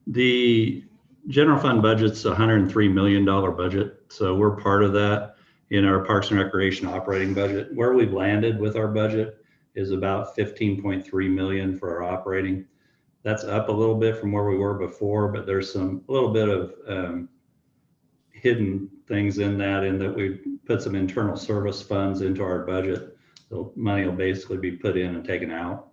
The general fund budget's a $103 million budget. So we're part of that in our Parks and Recreation operating budget. Where we've landed with our budget is about 15.3 million for our operating. That's up a little bit from where we were before, but there's a little bit of hidden things in that we put some internal service funds into our budget. The money will basically be put in and taken out.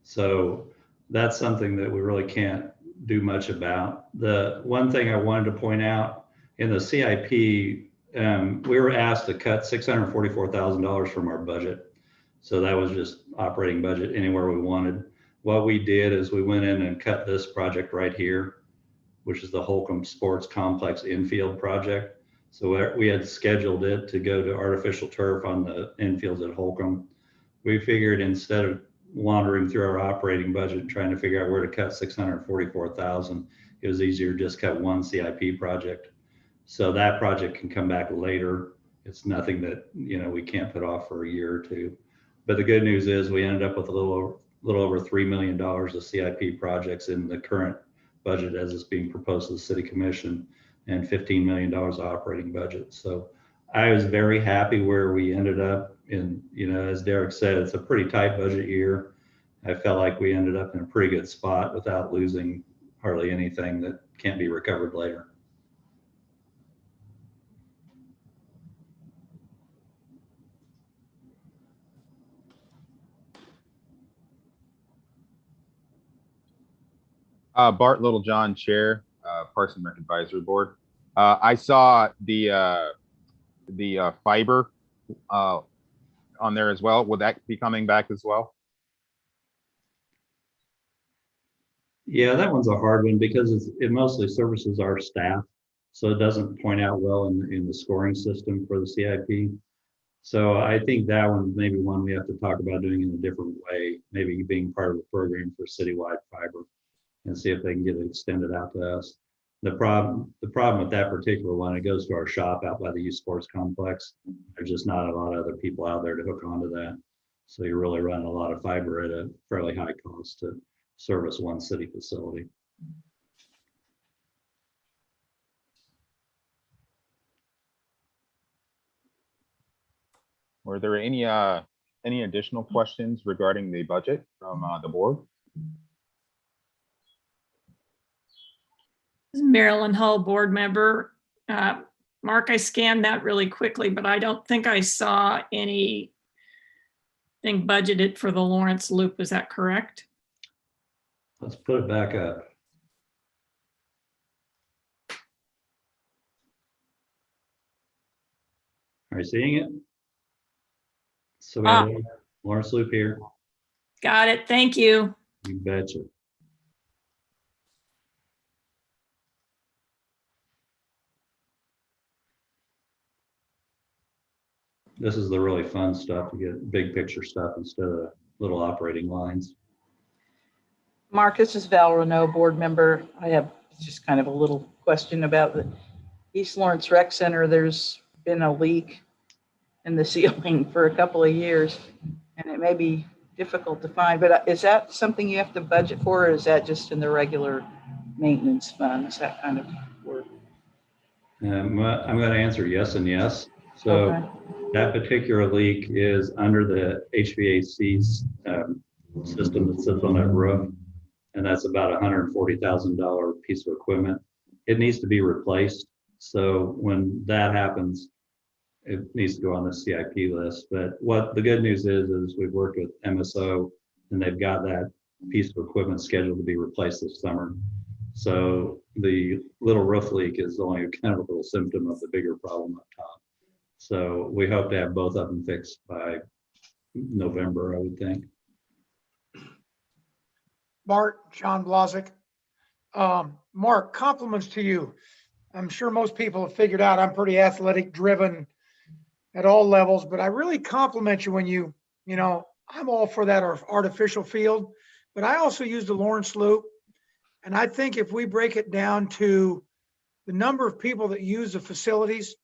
So that's something that we really can't do much about. The one thing I wanted to point out in the CIP, we were asked to cut $644,000 from our budget. So that was just operating budget anywhere we wanted. What we did is we went in and cut this project right here, which is the Holcomb Sports Complex infield project. So we had scheduled it to go to artificial turf on the infields at Holcomb. We figured instead of wandering through our operating budget and trying to figure out where to cut 644,000, it was easier to just cut one CIP project. So that project can come back later. It's nothing that, you know, we can't put off for a year or two. But the good news is we ended up with a little over $3 million of CIP projects in the current budget as it's being proposed to the City Commission, and $15 million operating budget. So I was very happy where we ended up in, you know, as Derek said, it's a pretty tight budget year. I felt like we ended up in a pretty good spot without losing hardly anything that can't be recovered later. Bart Littlejohn, Chair, Parks and Rec Advisory Board. I saw the fiber on there as well. Will that be coming back as well? Yeah, that one's a hard one because it mostly services our staff. So it doesn't point out well in the scoring system for the CIP. So I think that one may be one we have to talk about doing in a different way, maybe being part of a program for citywide fiber and see if they can get it extended out to us. The problem with that particular one, it goes to our shop out by the youth sports complex. There's just not a lot of other people out there to hook onto that. So you're really running a lot of fiber at a fairly high cost to service one city facility. Were there any additional questions regarding the budget from the board? Marilyn Hull, board member. Mark, I scanned that really quickly, but I don't think I saw anything budgeted for the Lawrence Loop. Is that correct? Let's put it back up. Are you seeing it? So we have Lawrence Loop here. Got it. Thank you. You betcha. This is the really fun stuff to get big picture stuff instead of little operating lines. Mark, this is Val Renault, board member. I have just kind of a little question about the East Lawrence Rec Center. There's been a leak in the ceiling for a couple of years, and it may be difficult to find, but is that something you have to budget for, or is that just in the regular maintenance funds, that kind of work? I'm going to answer yes and yes. So Okay. That particular leak is under the HVAC system that sits on that roof, and that's about a $140,000 piece of equipment. It needs to be replaced. So when that happens, it needs to go on the CIP list. But what the good news is we've worked with MSO, and they've got that piece of equipment scheduled to be replaced this summer. So the little roof leak is only kind of a little symptom of the bigger problem up top. So we hope to have both of them fixed by November, I would think. Bart, John Blazik. Mark, compliments to you. I'm sure most people have figured out I'm pretty athletic driven at all levels, but I really compliment you when you You know, I'm all for that artificial field, but I also use the Lawrence Loop. And I think if we break it down to the number of people that use the facilities,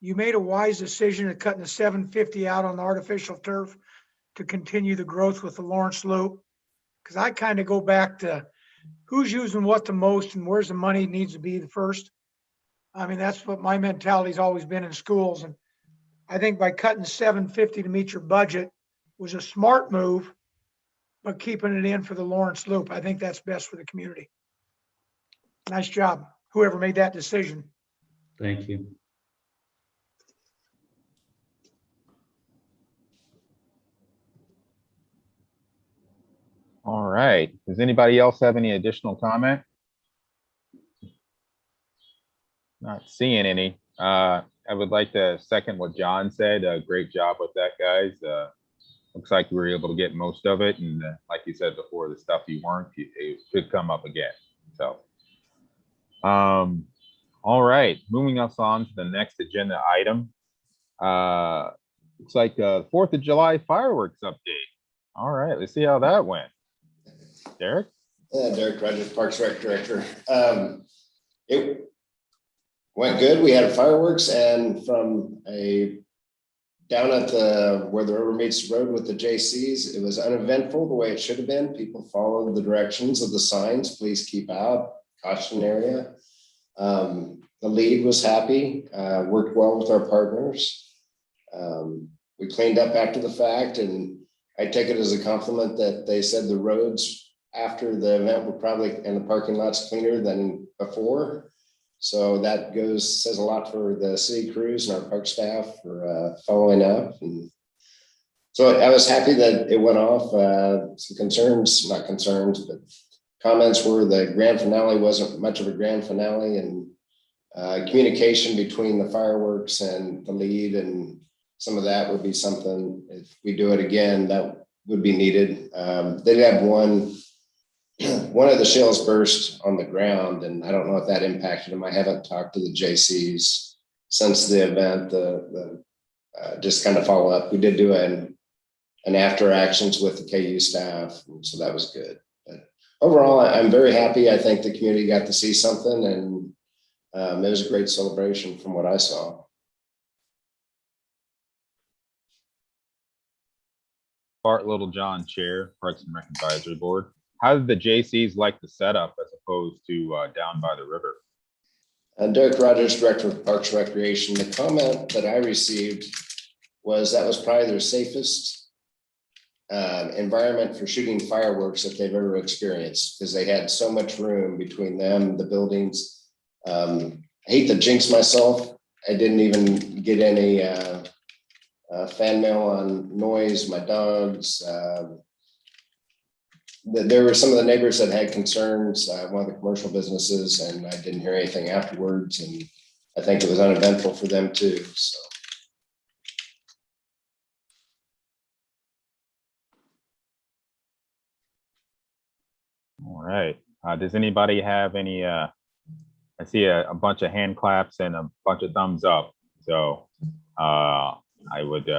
you made a wise decision of cutting the 750 out on the artificial turf to continue the growth with the Lawrence Loop. Because I kind of go back to who's using what the most and where's the money needs to be the first. I mean, that's what my mentality's always been in schools. And I think by cutting 750 to meet your budget was a smart move, but keeping it in for the Lawrence Loop, I think that's best for the community. Nice job, whoever made that decision. Thank you. All right. Does anybody else have any additional comment? Not seeing any. I would like to second what John said. Great job with that, guys. Looks like we were able to get most of it. And like you said before, the stuff you weren't, it should come up again. So, all right. Moving us on to the next agenda item. Looks like 4th of July fireworks update. All right. Let's see how that went. Derek? Derek Rogers, Parks Rec Director. It went good. We had fireworks, and from down at where the river meets the road with the JCs, it was uneventful the way it should have been. People followed the directions of the signs. Please keep out, caution area. The lead was happy, worked well with our partners. We cleaned up after the fact, and I take it as a compliment that they said the roads after the event were probably, and the parking lots cleaner than before. So that says a lot for the city crews and our park staff for following up. And so I was happy that it went off. Some concerns, not concerns, but comments were the grand finale wasn't much of a grand finale, and communication between the fireworks and the lead, and some of that would be something, if we do it again, that would be needed. They did have one of the shells burst on the ground, and I don't know if that impacted them. I haven't talked to the JCs since the event, just kind of follow up. We did do an after actions with the KU staff, and so that was good. But overall, I'm very happy. I think the community got to see something, and it was a great celebration from what I saw. Bart Littlejohn, Chair, Parks and Rec Advisory Board. How did the JCs like the setup as opposed to down by the river? Derek Rogers, Director of Parks and Recreation. The comment that I received was that was probably their safest environment for shooting fireworks that they've ever experienced, because they had so much room between them, the buildings. I hate to jinx myself. I didn't even get any fan mail on noise, my dogs. There were some of the neighbors that had concerns, one of the commercial businesses, and I didn't hear anything afterwards. And I think it was uneventful for them too. So. All right. Does anybody have any, I see a bunch of hand claps and a bunch of thumbs up. So I would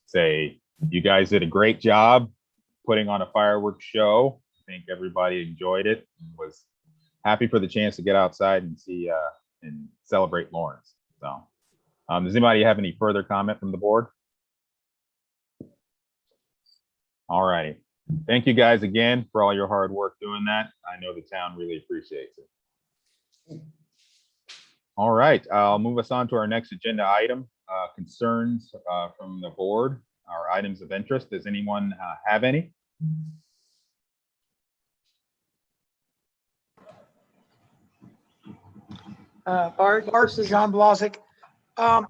say you guys did a great job putting on a fireworks show. I think everybody enjoyed it and was happy for the chance to get outside and see and celebrate Lawrence. So does anybody have any further comment from the board? All righty. Thank you guys again for all your hard work doing that. I know the town really appreciates it. All right, I'll move us on to our next agenda item, concerns from the board, our items of interest. Does anyone have any? Bart, Bart, John Blazek. John,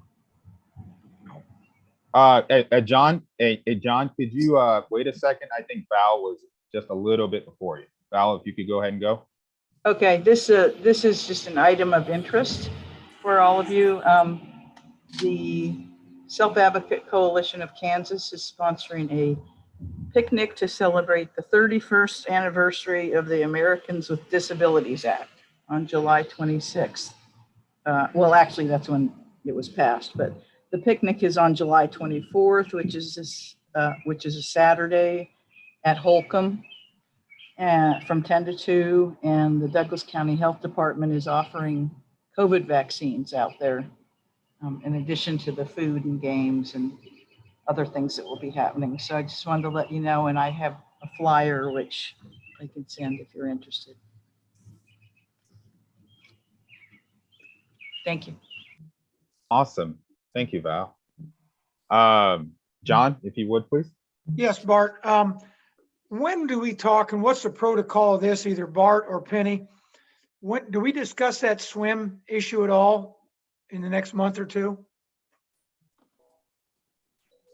John, could you wait a second? I think Val was just a little bit before you. Val, if you could go ahead and go. Okay, this is just an item of interest for all of you. The Self-Advocate Coalition of Kansas is sponsoring a picnic to celebrate the 31st anniversary of the Americans with Disabilities Act on July 26th. Well, actually, that's when it was passed, but the picnic is on July 24th, which is which is a Saturday at Holcomb from 10 to 2. And the Douglas County Health Department is offering COVID vaccines out there, in addition to the food and games and other things that will be happening. So I just wanted to let you know, and I have a flyer which I can send if you're interested. Thank you. Awesome. Thank you, Val. John, if you would, please. Yes, Bart. When do we talk and what's the protocol of this, either Bart or Penny? When do we discuss that swim issue at all in the next month or two?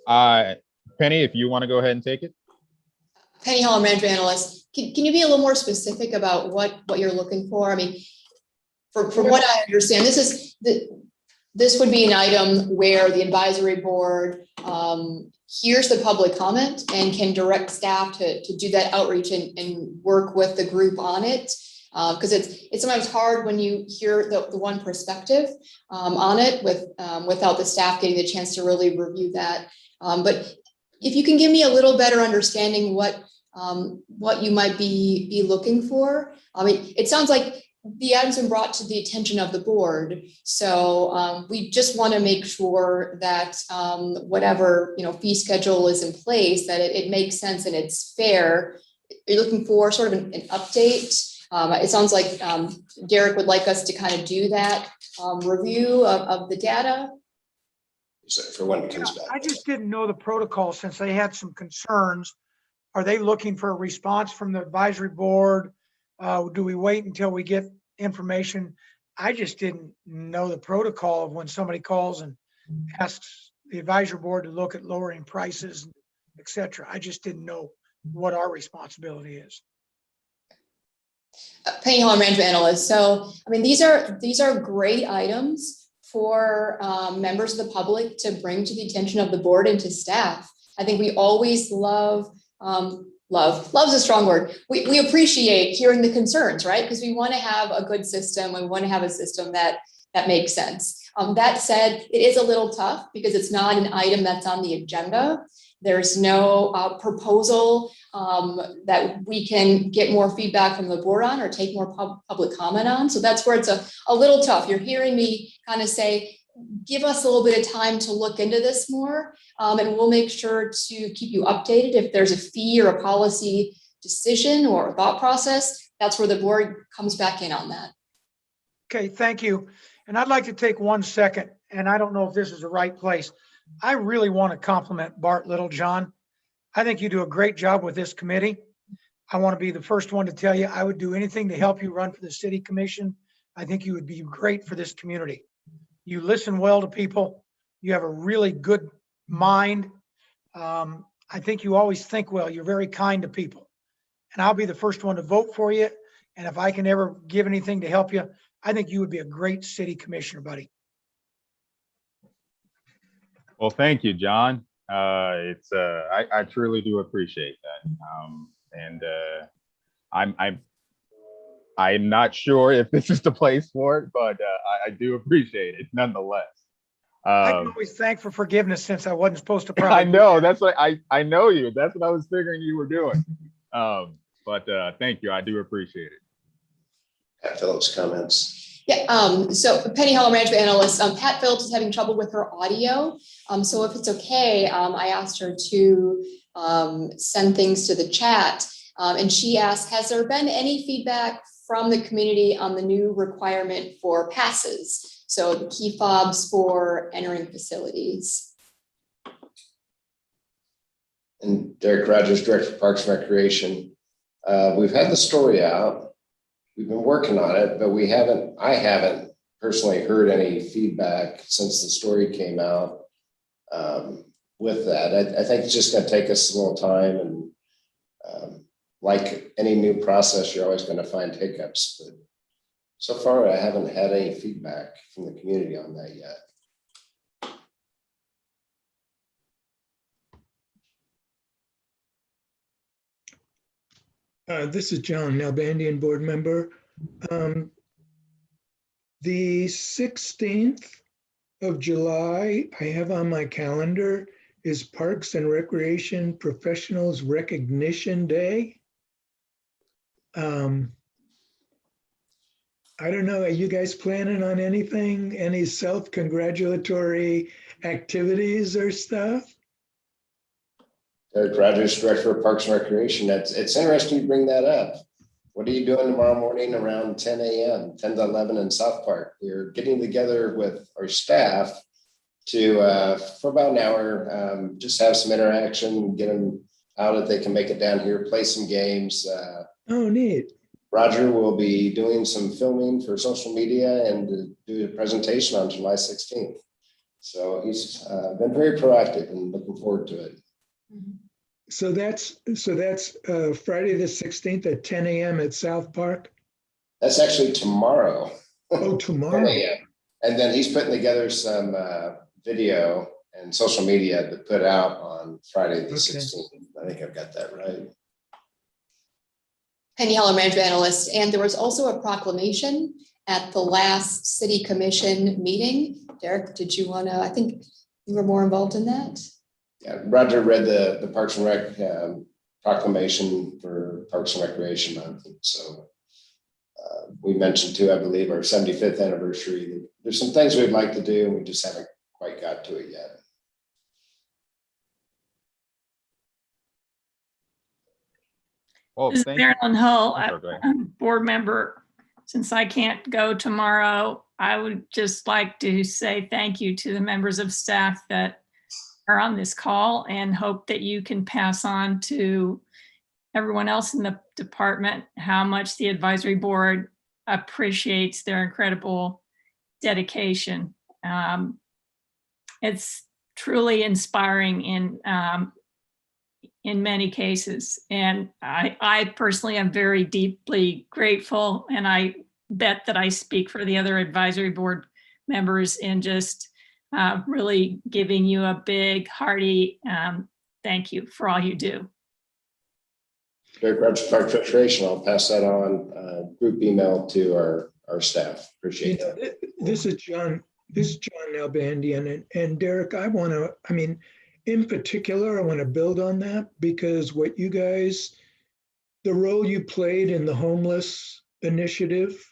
Penny, if you want to go ahead and take it. Penny Hall, management analyst. Can you be a little more specific about what you're looking for? I mean, from what I understand, this would be an item where the advisory board hears the public comment and can direct staff to do that outreach and work with the group on it. Because it's sometimes hard when you hear the one perspective on it without the staff getting the chance to really review that. But if you can give me a little better understanding what you might be looking for. I mean, it sounds like the item's been brought to the attention of the board. So we just want to make sure that whatever fee schedule is in place, that it makes sense and it's fair. You're looking for sort of an update. It sounds like Derek would like us to kind of do that review of the data. So for when it comes back. I just didn't know the protocol since they had some concerns. Are they looking for a response from the advisory board? Do we wait until we get information? I just didn't know the protocol of when somebody calls and asks the advisory board to look at lowering prices, et cetera. I just didn't know what our responsibility is. Penny Hall, management analyst. So, I mean, these are great items for members of the public to bring to the attention of the board and to staff. I think we always love's a strong word. We appreciate hearing the concerns, right? Because we want to have a good system. We want to have a system that makes sense. That said, it is a little tough because it's not an item that's on the agenda. There's no proposal that we can get more feedback from the board on or take more public comment on. So that's where it's a little tough. You're hearing me kind of say, give us a little bit of time to look into this more, and we'll make sure to keep you updated. If there's a fee or a policy decision or a thought process, that's where the board comes back in on that. Okay, thank you. And I'd like to take 1 second, and I don't know if this is the right place. I really want to compliment Bart Littlejohn. I think you do a great job with this committee. I want to be the first one to tell you, I would do anything to help you run for the city commission. I think you would be great for this community. You listen well to people. You have a really good mind. I think you always think well. You're very kind to people. And I'll be the first one to vote for you. And if I can ever give anything to help you, I think you would be a great city commissioner, buddy. Well, thank you, John. I truly do appreciate that. I'm not sure if this is the place for it, but I do appreciate it nonetheless. I can always thank for forgiveness since I wasn't supposed to probably. I know, that's what I know you. That's what I was figuring you were doing. But thank you. I do appreciate it. Pat Phillips comments. Yeah, so Penny Hall, management analyst. Pat Phillips is having trouble with her audio. So if it's okay, I asked her to send things to the chat. And she asked, has there been any feedback from the community on the new requirement for passes? So the key fobs for entering facilities. And Derek Rogers, Director of Parks and Recreation. We've had the story out. We've been working on it, but I haven't personally heard any feedback since the story came out with that. I think it's just going to take us a little time, and like any new process, you're always going to find hiccups. But so far, I haven't had any feedback from the community on that yet. This is John Nalbandian, board member. The 16th of July, I have on my calendar is Parks and Recreation Professionals Recognition Day. I don't know, are you guys planning on anything, any self-congratulatory activities or stuff? Derek Rogers, Director of Parks and Recreation. It's interesting you bring that up. What are you doing tomorrow morning around 10 a.m., 10 to 11 in South Park? We're getting together with our staff to, for about an hour, just have some interaction, get them out if they can make it down here, play some games. Oh, neat. Roger will be doing some filming for social media and do a presentation on July 16th. So he's been very proactive and looking forward to it. So that's Friday the 16th at 10 a.m. at South Park? That's actually tomorrow. Oh, tomorrow. 10 a.m. And then he's putting together some video and social media to put out on Friday the 16th. I think I've got that right. Penny Heller, Management Analyst. And there was also a proclamation at the last City Commission meeting. Derek, did you want to, I think you were more involved in that? Yeah, Roger read the Parks and Rec proclamation for Parks and Recreation Month. So we mentioned too, I believe, our 75th anniversary. There's some things we'd like to do and we just haven't quite got to it yet. Well, This is thank you. Marilyn Hull, Oh, go ahead. board member. Since I can't go tomorrow, I would just like to say thank you to the members of staff that are on this call and hope that you can pass on to everyone else in the department how much the advisory board appreciates their incredible dedication. It's truly inspiring in many cases. And I personally am very deeply grateful, and I bet that I speak for the other advisory board members in just really giving you a big, hearty thank you for all you do. Derek Rogers, Parks and Recreation. I'll pass that on group email to our staff. Appreciate that. This is John Nalbandian, and Derek, in particular, I want to build on that because what you guys, the role you played in the homeless initiative,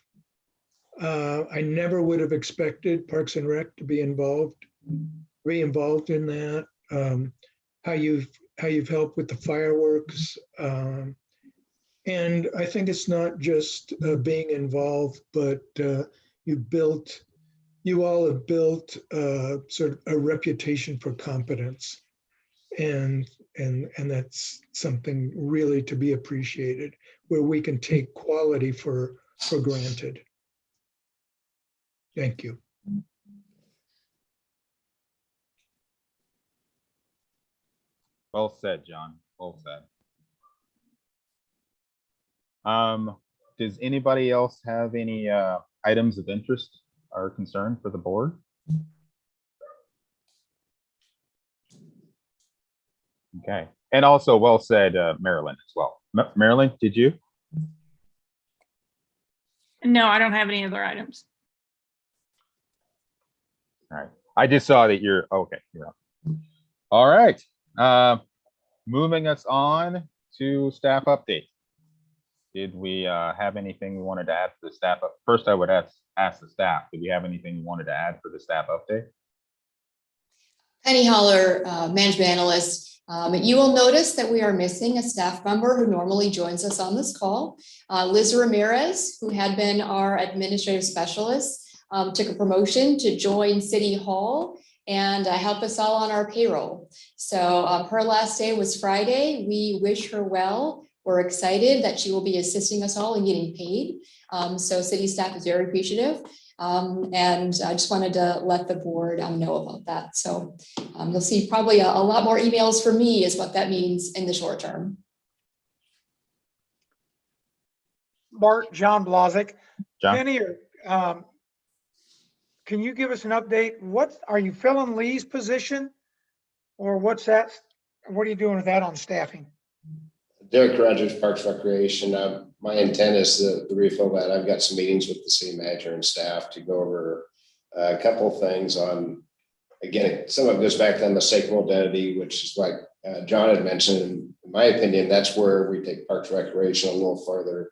I never would have expected Parks and Rec to be involved in that. How you've helped with the fireworks, and I think it's not just being involved, but you all have built sort of a reputation for competence, and that's something really to be appreciated, where we can take quality for granted. Thank you. Well said, John. Well said. Does anybody else have any items of interest or concern for the board? Okay, and also well said, Marilyn, as well. Marilyn, did you? No, I don't have any other items. All right, I just saw that you're okay. You're up. All right, moving us on to staff update. Did we have anything we wanted to add for the staff? First, I would ask the staff, did we have anything you wanted to add for the staff update? Penny Holler, Management Analyst. You will notice that we are missing a staff member who normally joins us on this call. Liz Ramirez, who had been our administrative specialist, took a promotion to join City Hall and help us all on our payroll. So her last day was Friday. We wish her well. We're excited that she will be assisting us all in getting paid. So city staff is very appreciative. And I just wanted to let the board know about that. So you'll see probably a lot more emails from me is what that means in the short term. Bart, John Blazik. John? Penny, can you give us an update? What are you filling Lee's position, or what's that? What are you doing with that on staffing? Derek Rogers, Parks Recreation. My intent is to refill that. I've got some meetings with the city manager and staff to go over a couple of things on again, some of it goes back to the unmistakable identity, which is like John had mentioned. In my opinion, that's where we take Parks and Recreation a little further.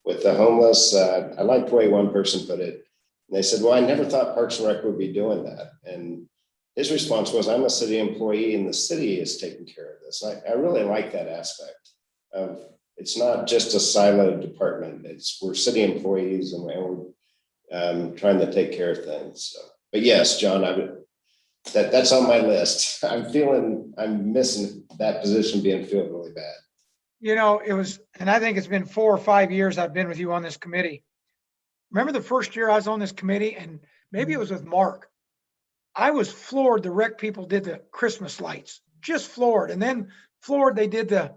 With the homeless, I liked the way one person put it. And they said, well, I never thought Parks and Rec would be doing that. And his response was, I'm a city employee and the city is taking care of this. I really like that aspect of it's not just a siloed department. We're city employees and we're trying to take care of things. So, but yes, John, that's on my list. I'm missing that position being filled really bad. You know, it was, and I think it's been 4 or 5 years I've been with you on this committee. Remember the first year I was on this committee, and maybe it was with Mark. I was floored the rec people did the Christmas lights, just floored. And then floored they did the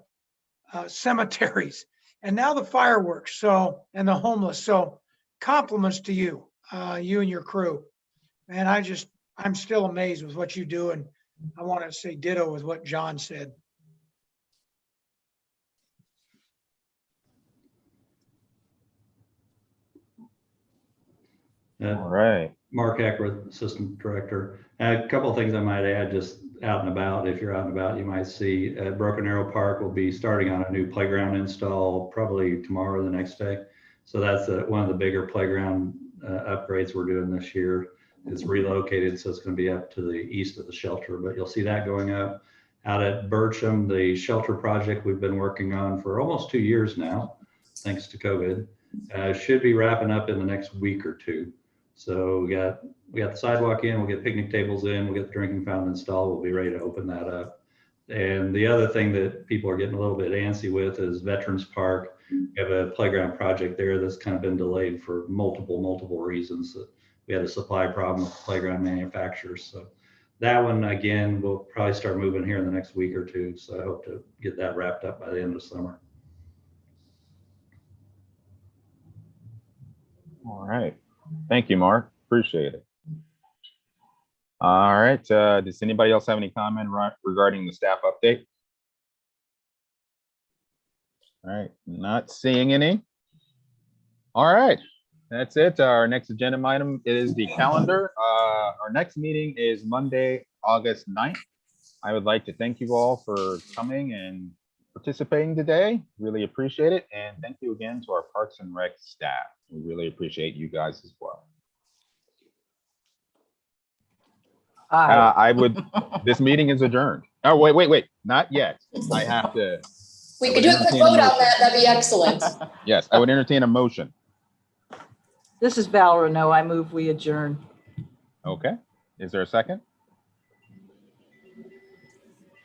cemeteries, and now the fireworks. So, and the homeless. So compliments to you, you and your crew. And I'm still amazed with what you do. And I want to say ditto with what John said. All right. Mark Eckworth, Assistant Director. A couple of things I might add, just out and about. If you're out and about, you might see Broken Arrow Park will be starting on a new playground install probably tomorrow or the next day. So that's one of the bigger playground upgrades we're doing this year. It's relocated, so it's going to be up to the east of the shelter, but you'll see that going up. Out at Bircham, the shelter project we've been working on for almost 2 years now, thanks to COVID, should be wrapping up in the next week or two. So we got the sidewalk in, we'll get picnic tables in, we'll get the drinking fountain installed, we'll be ready to open that up. And the other thing that people are getting a little bit antsy with is Veterans Park. We have a playground project there that's kind of been delayed for multiple reasons. We had a supply problem with playground manufacturers. So that one, again, we'll probably start moving here in the next week or two. So I hope to get that wrapped up by the end of summer. All right. Thank you, Mark. Appreciate it. All right. Does anybody else have any comment regarding the staff update? All right. Not seeing any. All right. That's it. Our next agenda item is the calendar. Our next meeting is Monday, August 9th. I would like to thank you all for coming and participating today. Really appreciate it. And thank you again to our Parks and Rec staff. We really appreciate you guys as well. This meeting is adjourned. Oh, wait, not yet. I have to. We could do a quick vote on that. That'd be excellent. Yes, I would entertain a motion. This is Val Renault. I move we adjourn. Okay. Is there a second?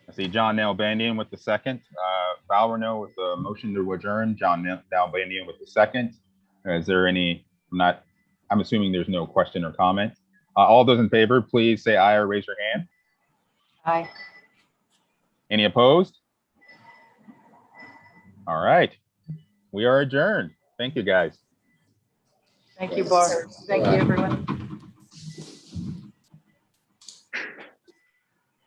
I see John Nalbandian with the second. Val Renault with the motion to adjourn. John Nalbandian with the second. Is there any? I'm assuming there's no question or comment. All those in favor, please say aye or raise your hand. Aye. Any opposed? All right. We are adjourned. Thank you, guys. Thank you, Bart. Thank you, everyone.